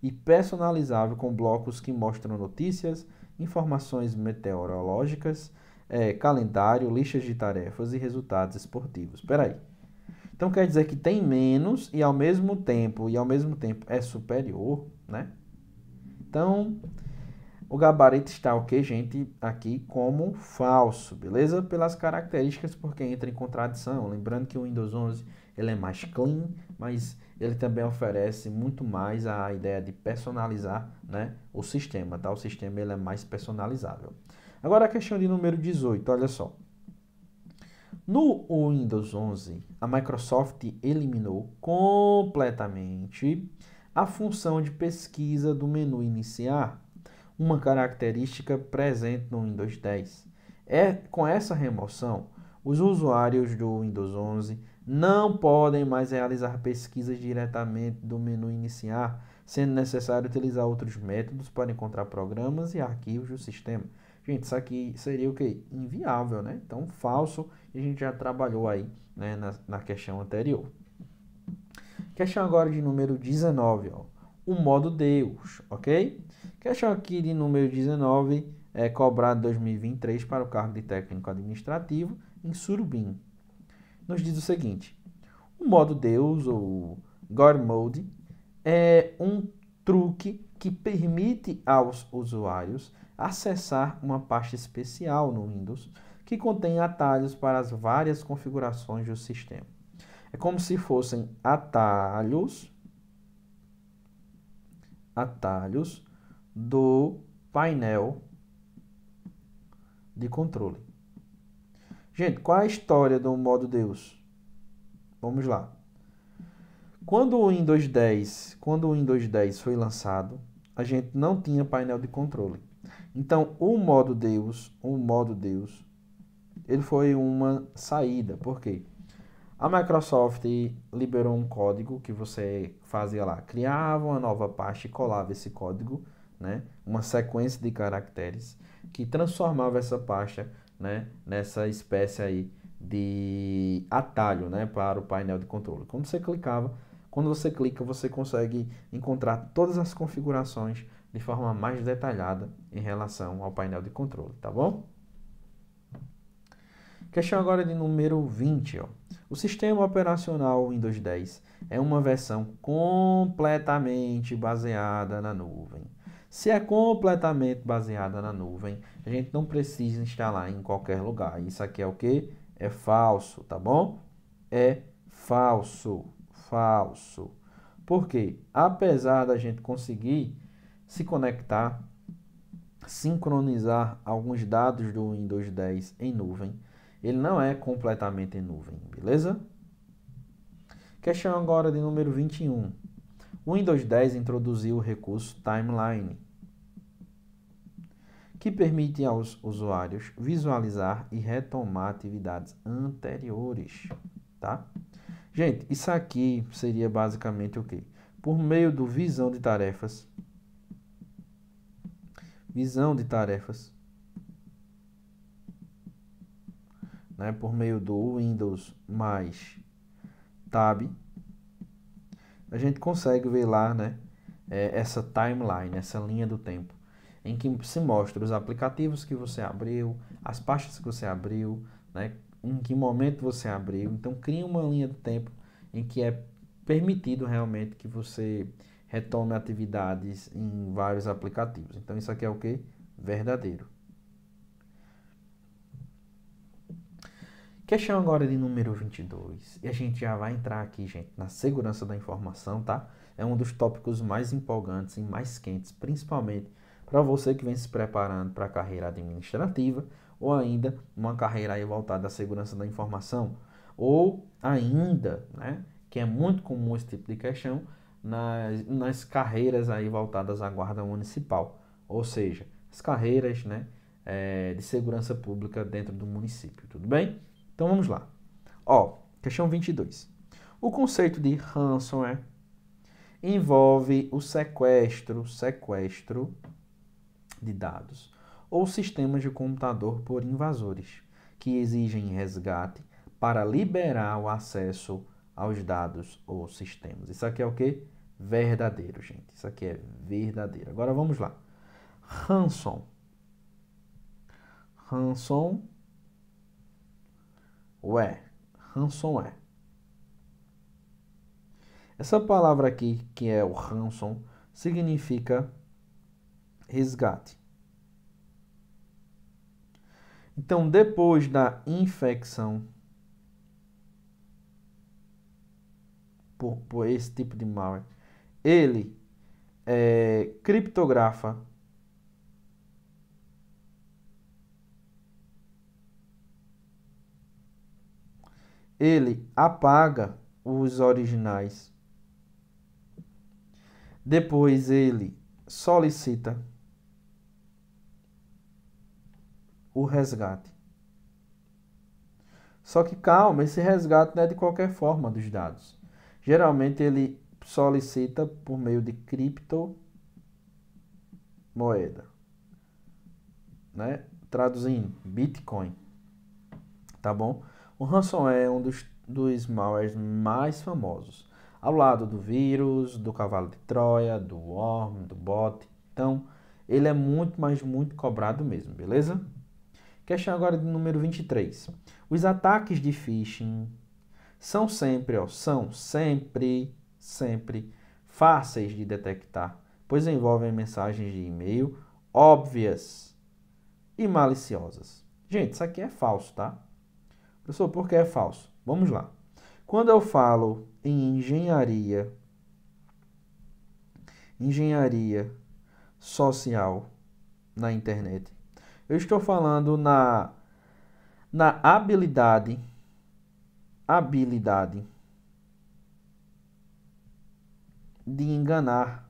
e personalizável com blocos que mostram notícias, informações meteorológicas, calendário, listas de tarefas e resultados esportivos. Espera aí. Então quer dizer que tem menos e ao mesmo tempo é superior, né? Então, o gabarito está ok, gente, aqui como falso, beleza? Pelas características, porque entra em contradição. Lembrando que o Windows 11 ele é mais clean, mas ele também oferece muito mais a ideia de personalizar, né, o sistema, tá? O sistema ele é mais personalizável. Agora a questão de número 18, olha só. No Windows 11, a Microsoft eliminou completamente a função de pesquisa do menu iniciar, uma característica presente no Windows 10. Com essa remoção, os usuários do Windows 11 não podem mais realizar pesquisas diretamente do menu iniciar, sendo necessário utilizar outros métodos para encontrar programas e arquivos do sistema. Gente, isso aqui seria o quê? Inviável, né? Então, falso, e a gente já trabalhou aí, né, na questão anterior. Questão agora de número 19, o modo Deus, ok? Questão aqui de número 19 é cobrado em 2023 para o cargo de técnico administrativo em Surubim. Nos diz o seguinte: o modo Deus, ou God Mode, é um truque que permite aos usuários acessar uma pasta especial no Windows que contém atalhos para as várias configurações do sistema. É como se fossem atalhos do painel de controle. Gente, qual é a história do modo Deus? Vamos lá. Quando o Windows 10 foi lançado, a gente não tinha painel de controle. Então, o modo Deus, ele foi uma saída. Por quê? A Microsoft liberou um código que você fazia lá, criava uma nova pasta e colava esse código, né, uma sequência de caracteres que transformava essa pasta, né, nessa espécie aí de atalho, né, para o painel de controle. Quando você clica, você consegue encontrar todas as configurações de forma mais detalhada em relação ao painel de controle, tá bom? Questão agora de número 20, O sistema operacional Windows 10 é uma versão completamente baseada na nuvem. Se é completamente baseada na nuvem, a gente não precisa instalar em qualquer lugar. Isso aqui é o que? É falso, tá bom? É falso. Por quê? Apesar da gente conseguir se conectar, sincronizar alguns dados do Windows 10 em nuvem, ele não é completamente em nuvem, beleza? Questão agora de número 21. O Windows 10 introduziu o recurso Timeline, que permite aos usuários visualizar e retomar atividades anteriores, tá? Gente, isso aqui seria basicamente o quê? Por meio do visão de tarefas, né, por meio do Windows mais Tab, a gente consegue ver lá, né, essa timeline, essa linha do tempo, em que se mostra os aplicativos que você abriu, as pastas que você abriu, né, em que momento você abriu. Então, cria uma linha do tempo em que é permitido realmente que você retome atividades em vários aplicativos. Então, isso aqui é o que? Verdadeiro. Questão agora de número 22. E a gente já vai entrar aqui, gente, na segurança da informação, tá? É um dos tópicos mais empolgantes e mais quentes, principalmente para você que vem se preparando para a carreira administrativa ou ainda uma carreira aí voltada à segurança da informação. Ou ainda, né, que é muito comum esse tipo de questão nas carreiras aí voltadas à guarda municipal. Ou seja, as carreiras, né, de segurança pública dentro do município, tudo bem? Então vamos lá. Ó, questão 22. O conceito de ransomware envolve o sequestro de dados ou sistemas de computador por invasores que exigem resgate para liberar o acesso aos dados ou sistemas. Isso aqui é o que? Verdadeiro, gente. Isso aqui é verdadeiro. Agora vamos lá. Ransomware. Ransomware. Essa palavra aqui, que é o ransom, significa resgate. Então, depois da infecção por esse tipo de malware, ele criptografa ele apaga os originais. Depois ele solicita o resgate. Só que calma, esse resgate não é de qualquer forma dos dados. Geralmente ele solicita por meio de criptomoeda, né? Traduzindo, Bitcoin. Tá bom? O ransomware é um dos malwares mais famosos, ao lado do vírus, do cavalo de Troia, do worm, do bot. Então, ele é muito, mas muito cobrado mesmo, beleza? Questão agora de número 23. Os ataques de phishing são sempre fáceis de detectar, pois envolvem mensagens de e-mail óbvias e maliciosas. Gente, isso aqui é falso, tá? Professor, por que é falso? Vamos lá. Quando eu falo em engenharia social na internet, eu estou falando na habilidade de enganar,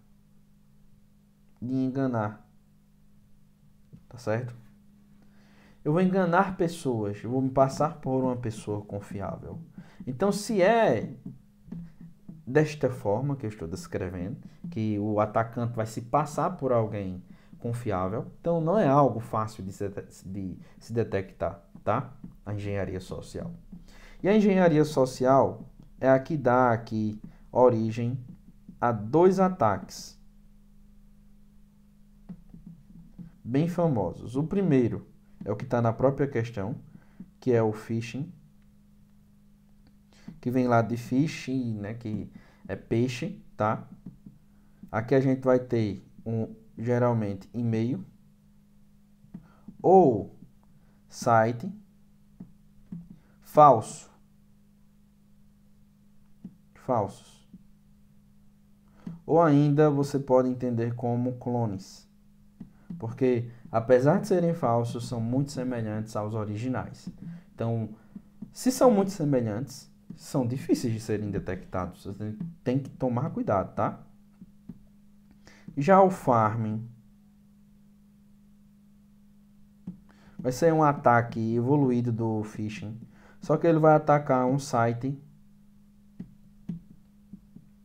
tá certo? Eu vou enganar pessoas, eu vou me passar por uma pessoa confiável. Então, se é desta forma que eu estou descrevendo, que o atacante vai se passar por alguém confiável, então não é algo fácil de se detectar, tá? A engenharia social. E a engenharia social é a que dá aqui origem a dois ataques bem famosos. O primeiro é o que está na própria questão, que é o phishing, que vem lá de fish, né, que é peixe, tá? Aqui a gente vai ter geralmente e-mail ou site falsos. Ou ainda você pode entender como clones, porque apesar de serem falsos, são muito semelhantes aos originais. Então, se são muito semelhantes, são difíceis de serem detectados. Você tem que tomar cuidado, tá? Já o farming vai ser um ataque evoluído do phishing, só que ele vai atacar um site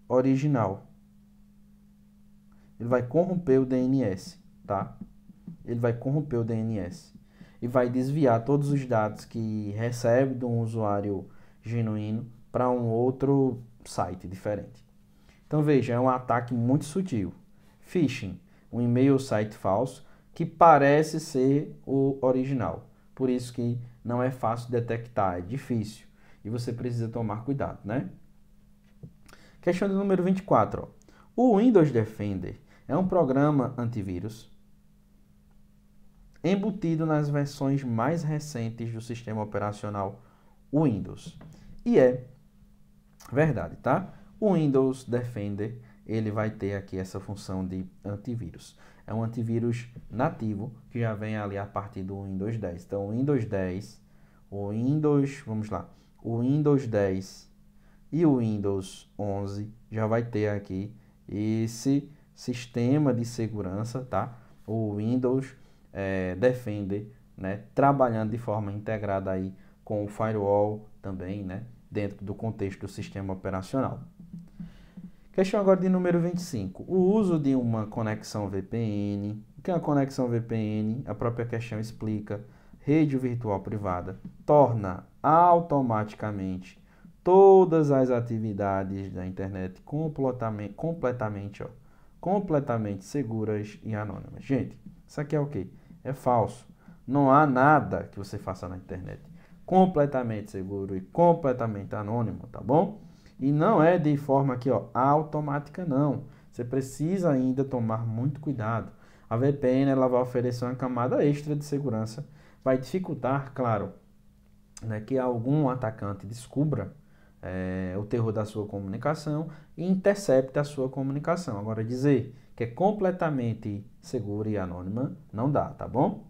original. Ele vai corromper o DNS, tá? Ele vai corromper o DNS e vai desviar todos os dados que recebe de um usuário genuíno para um outro site diferente. Então veja, é um ataque muito sutil. Phishing, um e-mail ou site falso que parece ser o original. Por isso que não é fácil detectar, é difícil e você precisa tomar cuidado, né? Questão do número 24. Ó. O Windows Defender é um programa antivírus embutido nas versões mais recentes do sistema operacional o Windows. E é verdade, tá? O Windows Defender, ele vai ter aqui essa função de antivírus. É um antivírus nativo que já vem ali a partir do Windows 10. Então, o Windows 10 e o Windows 11 já vai ter aqui esse sistema de segurança, tá? O Windows Defender, né? Trabalhando de forma integrada aí com o firewall também, né? Dentro do contexto do sistema operacional. Questão agora de número 25. O uso de uma conexão VPN. O que é uma conexão VPN? A própria questão explica. Rede virtual privada torna automaticamente todas as atividades da internet completamente seguras e anônimas. Gente, isso aqui é o quê? É falso. Não há nada que você faça na internet completamente seguro e completamente anônimo, tá bom? E não é de forma aqui, ó, automática, não. Você precisa ainda tomar muito cuidado. A VPN, ela vai oferecer uma camada extra de segurança, vai dificultar, claro, né, que algum atacante descubra o terror da sua comunicação e intercepte a sua comunicação. Agora, dizer que é completamente segura e anônima, não dá, tá bom?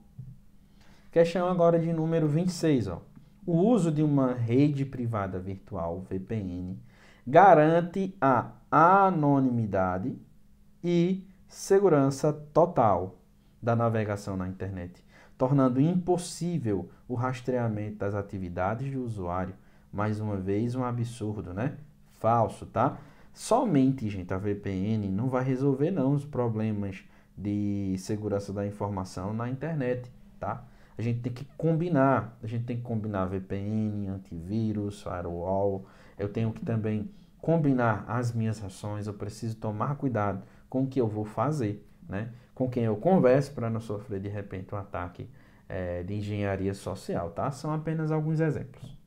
Questão agora de número 26, ó. O uso de uma rede privada virtual, VPN, garante a anonimidade e segurança total da navegação na internet, tornando impossível o rastreamento das atividades do usuário. Mais uma vez, um absurdo, né? Falso, tá? Somente, gente, a VPN não vai resolver não os problemas de segurança da informação na internet, tá? A gente tem que combinar VPN, antivírus, firewall. Eu tenho que também combinar as minhas ações. Eu preciso tomar cuidado com o que eu vou fazer, né? Com quem eu converso para não sofrer de repente um ataque de engenharia social, tá? São apenas alguns exemplos.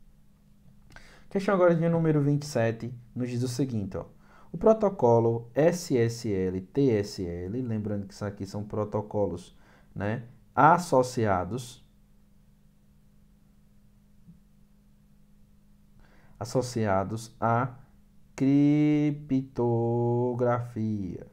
Questão agora de número 27 nos diz o seguinte, ó. O protocolo SSL-TSL, lembrando que isso aqui são protocolos, né, associados à criptografia.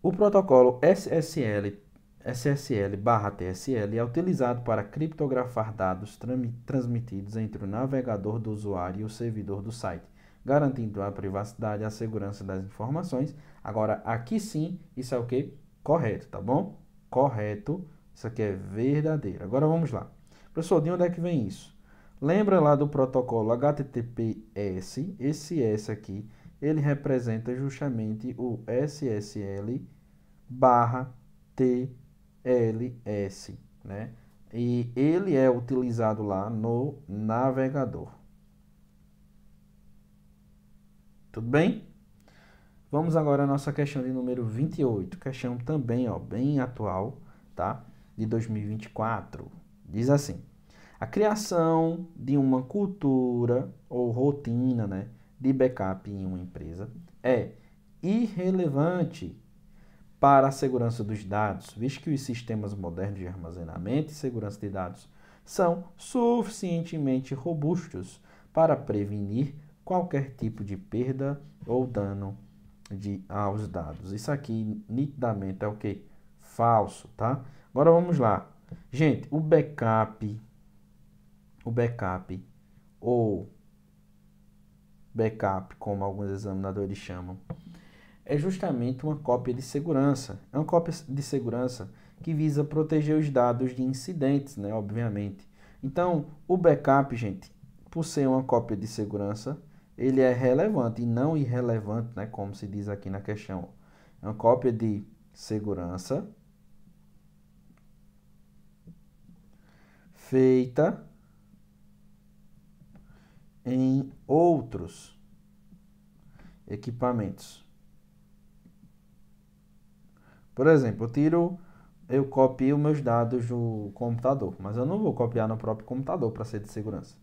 O protocolo SSL/TSL é utilizado para criptografar dados transmitidos entre o navegador do usuário e o servidor do site, garantindo a privacidade e a segurança das informações. Agora, aqui sim, isso é o que? Correto, tá bom? Correto, isso aqui é verdadeiro. Agora vamos lá. Professor, de onde é que vem isso? Lembra lá do protocolo HTTPS? Esse S aqui, ele representa justamente o SSL/TLS, né? E ele é utilizado lá no navegador. Tudo bem? Vamos agora à nossa questão de número 28. Questão também, ó, bem atual, tá? De 2024. Diz assim: a criação de uma cultura ou rotina, né, de backup em uma empresa é irrelevante para a segurança dos dados, visto que os sistemas modernos de armazenamento e segurança de dados são suficientemente robustos para prevenir qualquer tipo de perda ou dano aos dados. Isso aqui nitidamente é o que? Falso, tá? Agora vamos lá. Gente, o backup ou backup, como alguns examinadores chamam, é justamente uma cópia de segurança. É uma cópia de segurança que visa proteger os dados de incidentes, né? Obviamente. Então, o backup, gente, por ser uma cópia de segurança, ele é relevante e não irrelevante, né? Como se diz aqui na questão. É uma cópia de segurança feita em outros equipamentos. Por exemplo, eu copio meus dados do computador, mas eu não vou copiar no próprio computador para ser de segurança.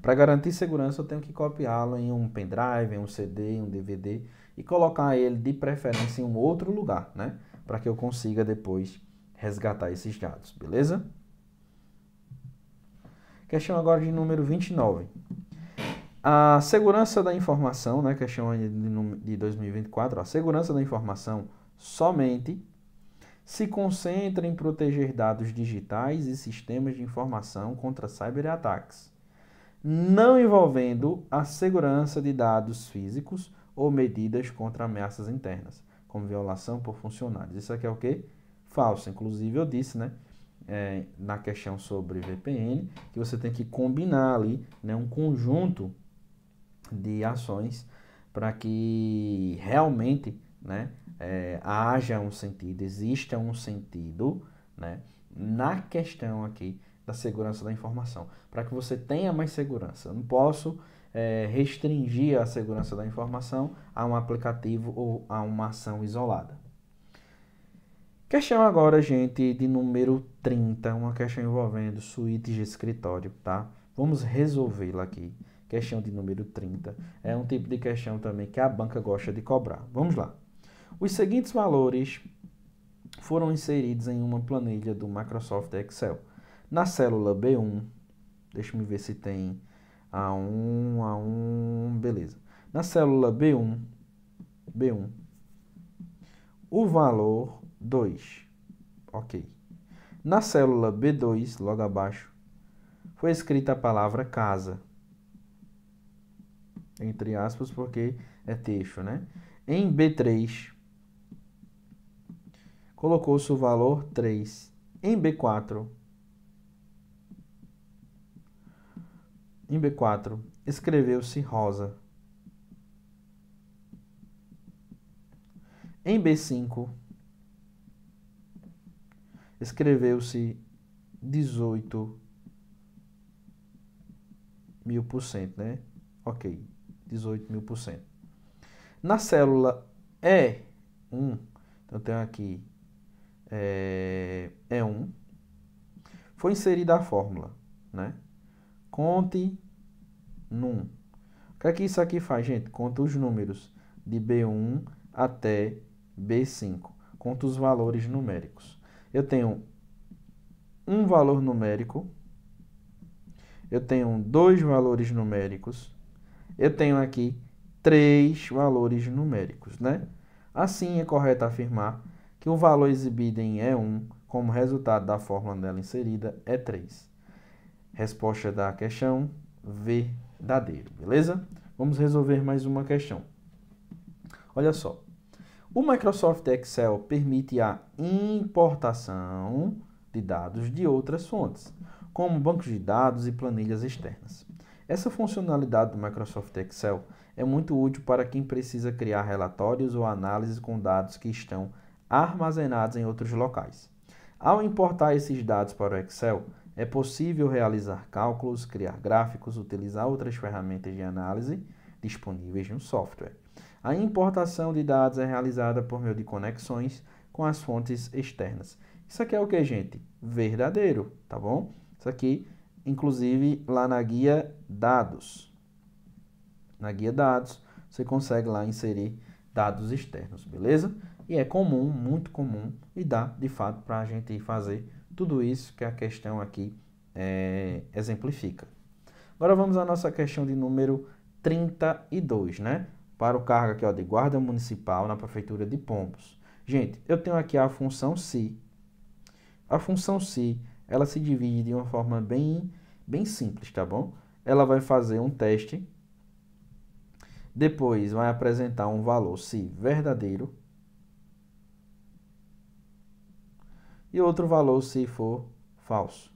Para garantir segurança, eu tenho que copiá-lo em um pendrive, em um CD, em um DVD e colocar ele de preferência em um outro lugar, né? Para que eu consiga depois resgatar esses dados, beleza? Questão agora de número 29. A segurança da informação, né, questão de 2024, a segurança da informação somente se concentra em proteger dados digitais e sistemas de informação contra cyberataques, não envolvendo a segurança de dados físicos ou medidas contra ameaças internas, como violação por funcionários. Isso aqui é o quê? Falso. Inclusive eu disse, né, na questão sobre VPN, que você tem que combinar ali, né, um conjunto de ações para que realmente, né, haja um sentido, exista um sentido, né, na questão aqui da segurança da informação, para que você tenha mais segurança. Eu não posso restringir a segurança da informação a um aplicativo ou a uma ação isolada. Questão agora, gente, de número 30, uma questão envolvendo suítes de escritório, tá? Vamos resolvê-la aqui. Questão de número 30. É um tipo de questão também que a banca gosta de cobrar. Vamos lá. Os seguintes valores foram inseridos em uma planilha do Microsoft Excel. Na célula B1, deixa eu ver se tem A1, beleza. Na célula B1, o valor 2, ok. Na célula B2, logo abaixo, foi escrita a palavra casa, entre aspas, porque é texto, né? Em B3, colocou-se o valor 3. Em B4, escreveu-se rosa. Em B5, escreveu-se 18.000%, né? Ok, 18.000%. Na célula E1, então eu tenho aqui E1, foi inserida a fórmula, né? Conte num. O que é que isso aqui faz, gente? Conta os números de B1 até B5. Conta os valores numéricos. Eu tenho um valor numérico, eu tenho dois valores numéricos, eu tenho aqui 3 valores numéricos, né? Assim, é correto afirmar que o valor exibido em E1, como resultado da fórmula dela inserida, é 3. Resposta da questão, verdadeiro, beleza? Vamos resolver mais uma questão. Olha só. O Microsoft Excel permite a importação de dados de outras fontes, como bancos de dados e planilhas externas. Essa funcionalidade do Microsoft Excel é muito útil para quem precisa criar relatórios ou análises com dados que estão armazenados em outros locais. Ao importar esses dados para o Excel, é possível realizar cálculos, criar gráficos, utilizar outras ferramentas de análise disponíveis no software. A importação de dados é realizada por meio de conexões com as fontes externas. Isso aqui é o que, gente? Verdadeiro, tá bom? Isso aqui, inclusive, lá na guia dados. Na guia dados, você consegue lá inserir dados externos, beleza? E é comum, muito comum, e dá, de fato, para a gente fazer tudo isso que a questão aqui exemplifica. Agora vamos à nossa questão de número 32, né? Para o cargo aqui, ó, de guarda municipal na prefeitura de Pombos. Gente, eu tenho aqui a função se. A função se, ela se divide de uma forma bem simples, tá bom? Ela vai fazer um teste, depois vai apresentar um valor se verdadeiro e outro valor se for falso.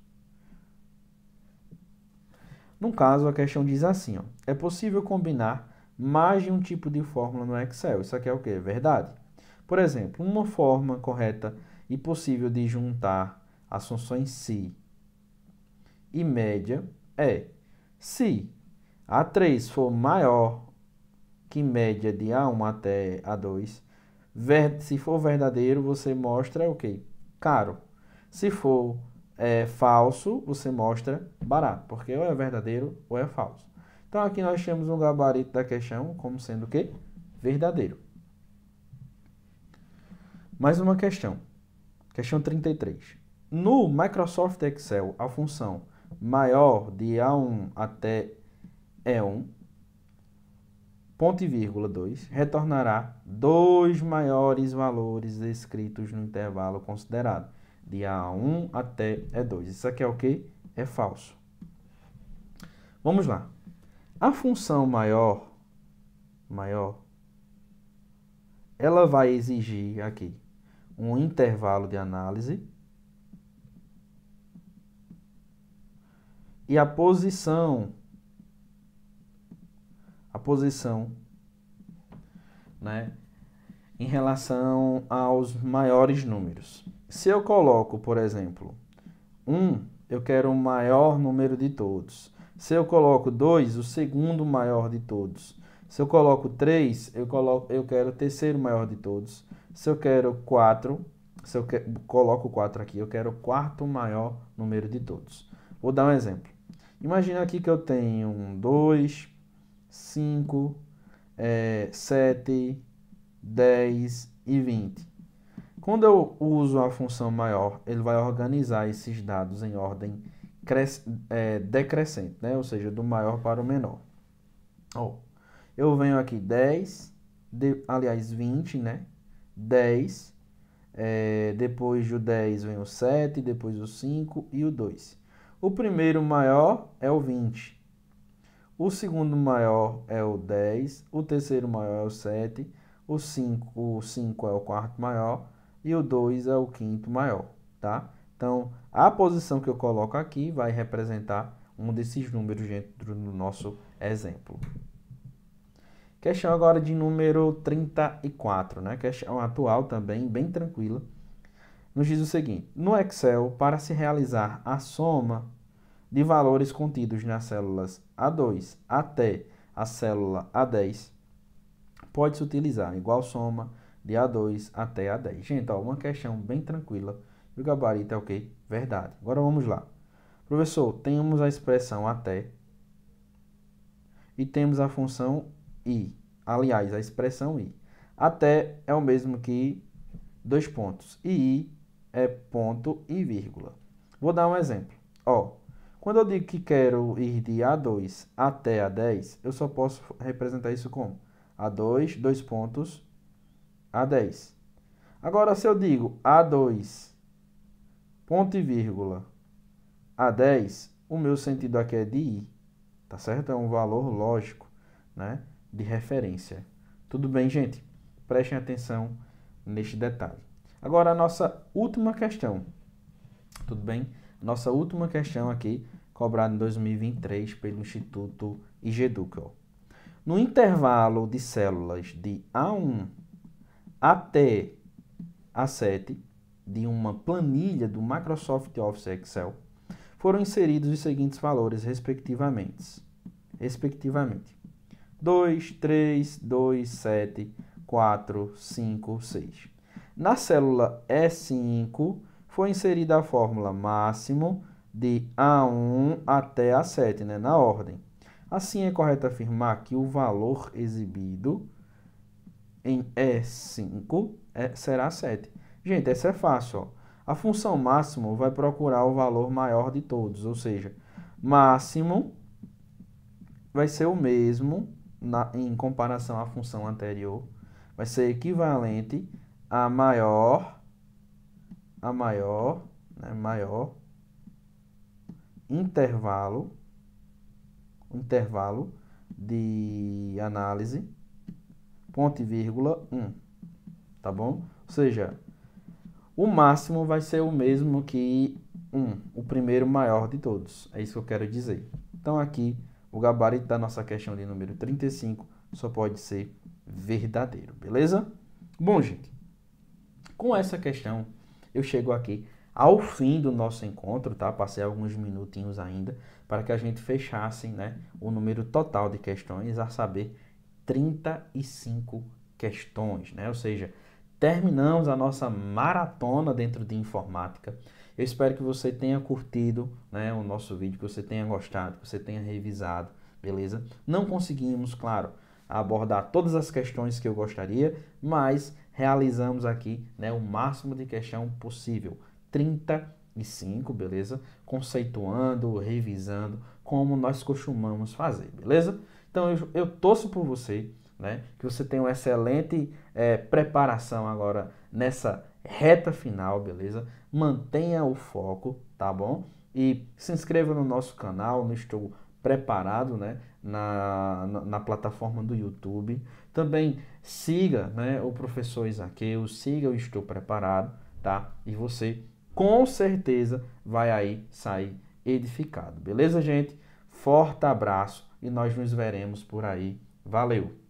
No caso, a questão diz assim, ó, é possível combinar mais de um tipo de fórmula no Excel. Isso aqui é o quê? Verdade. Por exemplo, uma forma correta e possível de juntar as funções se e média é: se A3 for maior que média de A1 até A2, se for verdadeiro, você mostra o quê? Caro. Se for falso, você mostra barato, porque ou é verdadeiro ou é falso. Então, aqui nós temos um gabarito da questão como sendo o quê? Verdadeiro. Mais uma questão. Questão 33. No Microsoft Excel, a função maior de A1 até E1, ponto e vírgula 2, retornará dois maiores valores escritos no intervalo considerado, de A1 até E2. Isso aqui é o quê? É falso. Vamos lá. A função maior, ela vai exigir aqui um intervalo de análise e a posição, né, em relação aos maiores números. Se eu coloco, por exemplo, 1, eu quero o maior número de todos. Se eu coloco 2, o segundo maior de todos. Se eu coloco 3, eu quero o terceiro maior de todos. Se eu quero 4, coloco 4 aqui, eu quero o quarto maior número de todos. Vou dar um exemplo. Imagina aqui que eu tenho 2, 5, 7, 10 e 20. Quando eu uso a função maior, ele vai organizar esses dados em ordem decrescente, né? Ou seja, do maior para o menor. Eu venho aqui 10, aliás 20, né? 10, depois do 10 vem o 7, depois o 5 e o 2. O primeiro maior é o 20. O segundo maior é o 10, o terceiro maior é o 7, o 5 é o quarto maior e o 2 é o quinto maior, tá? Então, a posição que eu coloco aqui vai representar um desses números dentro do nosso exemplo. Questão agora de número 34, né? Questão atual também, bem tranquila. Nos diz o seguinte: no Excel, para se realizar a soma de valores contidos nas células A2 até a célula A10, pode-se utilizar igual soma de A2 até A10. Gente, ó, uma questão bem tranquila. E o gabarito é o quê? Verdade. Agora vamos lá. Professor, temos a expressão até e temos a função i. Aliás, a expressão i. Até é o mesmo que dois pontos. E i é ponto e vírgula. Vou dar um exemplo. Ó, quando eu digo que quero ir de A2 até A10, eu só posso representar isso como A2, dois pontos, A10. Agora, se eu digo A2, ponto e vírgula, A10, o meu sentido aqui é de I, tá certo? É um valor lógico, né, de referência. Tudo bem, gente? Prestem atenção neste detalhe. Agora, a nossa última questão. Tudo bem? Nossa última questão aqui, cobrada em 2023 pelo Instituto IGEDUC. No intervalo de células de A1 até A7 de uma planilha do Microsoft Office Excel, foram inseridos os seguintes valores, respectivamente. 2, 3, 2, 7, 4, 5, 6. Na célula E5, foi inserida a fórmula máximo de A1 até A7, né, na ordem. Assim, é correto afirmar que o valor exibido em E5 será 7. Gente, essa é fácil, ó. A função máximo vai procurar o valor maior de todos, ou seja, máximo vai ser o mesmo em comparação à função anterior, vai ser equivalente a maior intervalo de análise, ponto e vírgula 1, tá bom? Ou seja, o máximo vai ser o mesmo que 1, o primeiro maior de todos. É isso que eu quero dizer. Então, aqui, o gabarito da nossa questão de número 35 só pode ser verdadeiro, beleza? Bom, gente, com essa questão, eu chego aqui ao fim do nosso encontro, tá? Passei alguns minutinhos ainda para que a gente fechasse, né, o número total de questões, a saber, 35 questões, né? Ou seja, terminamos a nossa maratona dentro de informática. Eu espero que você tenha curtido, né, o nosso vídeo, que você tenha gostado, que você tenha revisado, beleza? Não conseguimos, claro, abordar todas as questões que eu gostaria, mas realizamos aqui, né, o máximo de questão possível, 35 e 5, beleza? Conceituando, revisando, como nós costumamos fazer, beleza? Então eu torço por você, né? Que você tenha uma excelente preparação agora nessa reta final, beleza? Mantenha o foco, tá bom? E se inscreva no nosso canal, no Estou Preparado, né? Na plataforma do YouTube. Também siga, né, o professor Isaqueu, siga o Estou Preparado, tá? E você com certeza vai aí sair edificado, beleza, gente? Forte abraço e nós nos veremos por aí. Valeu!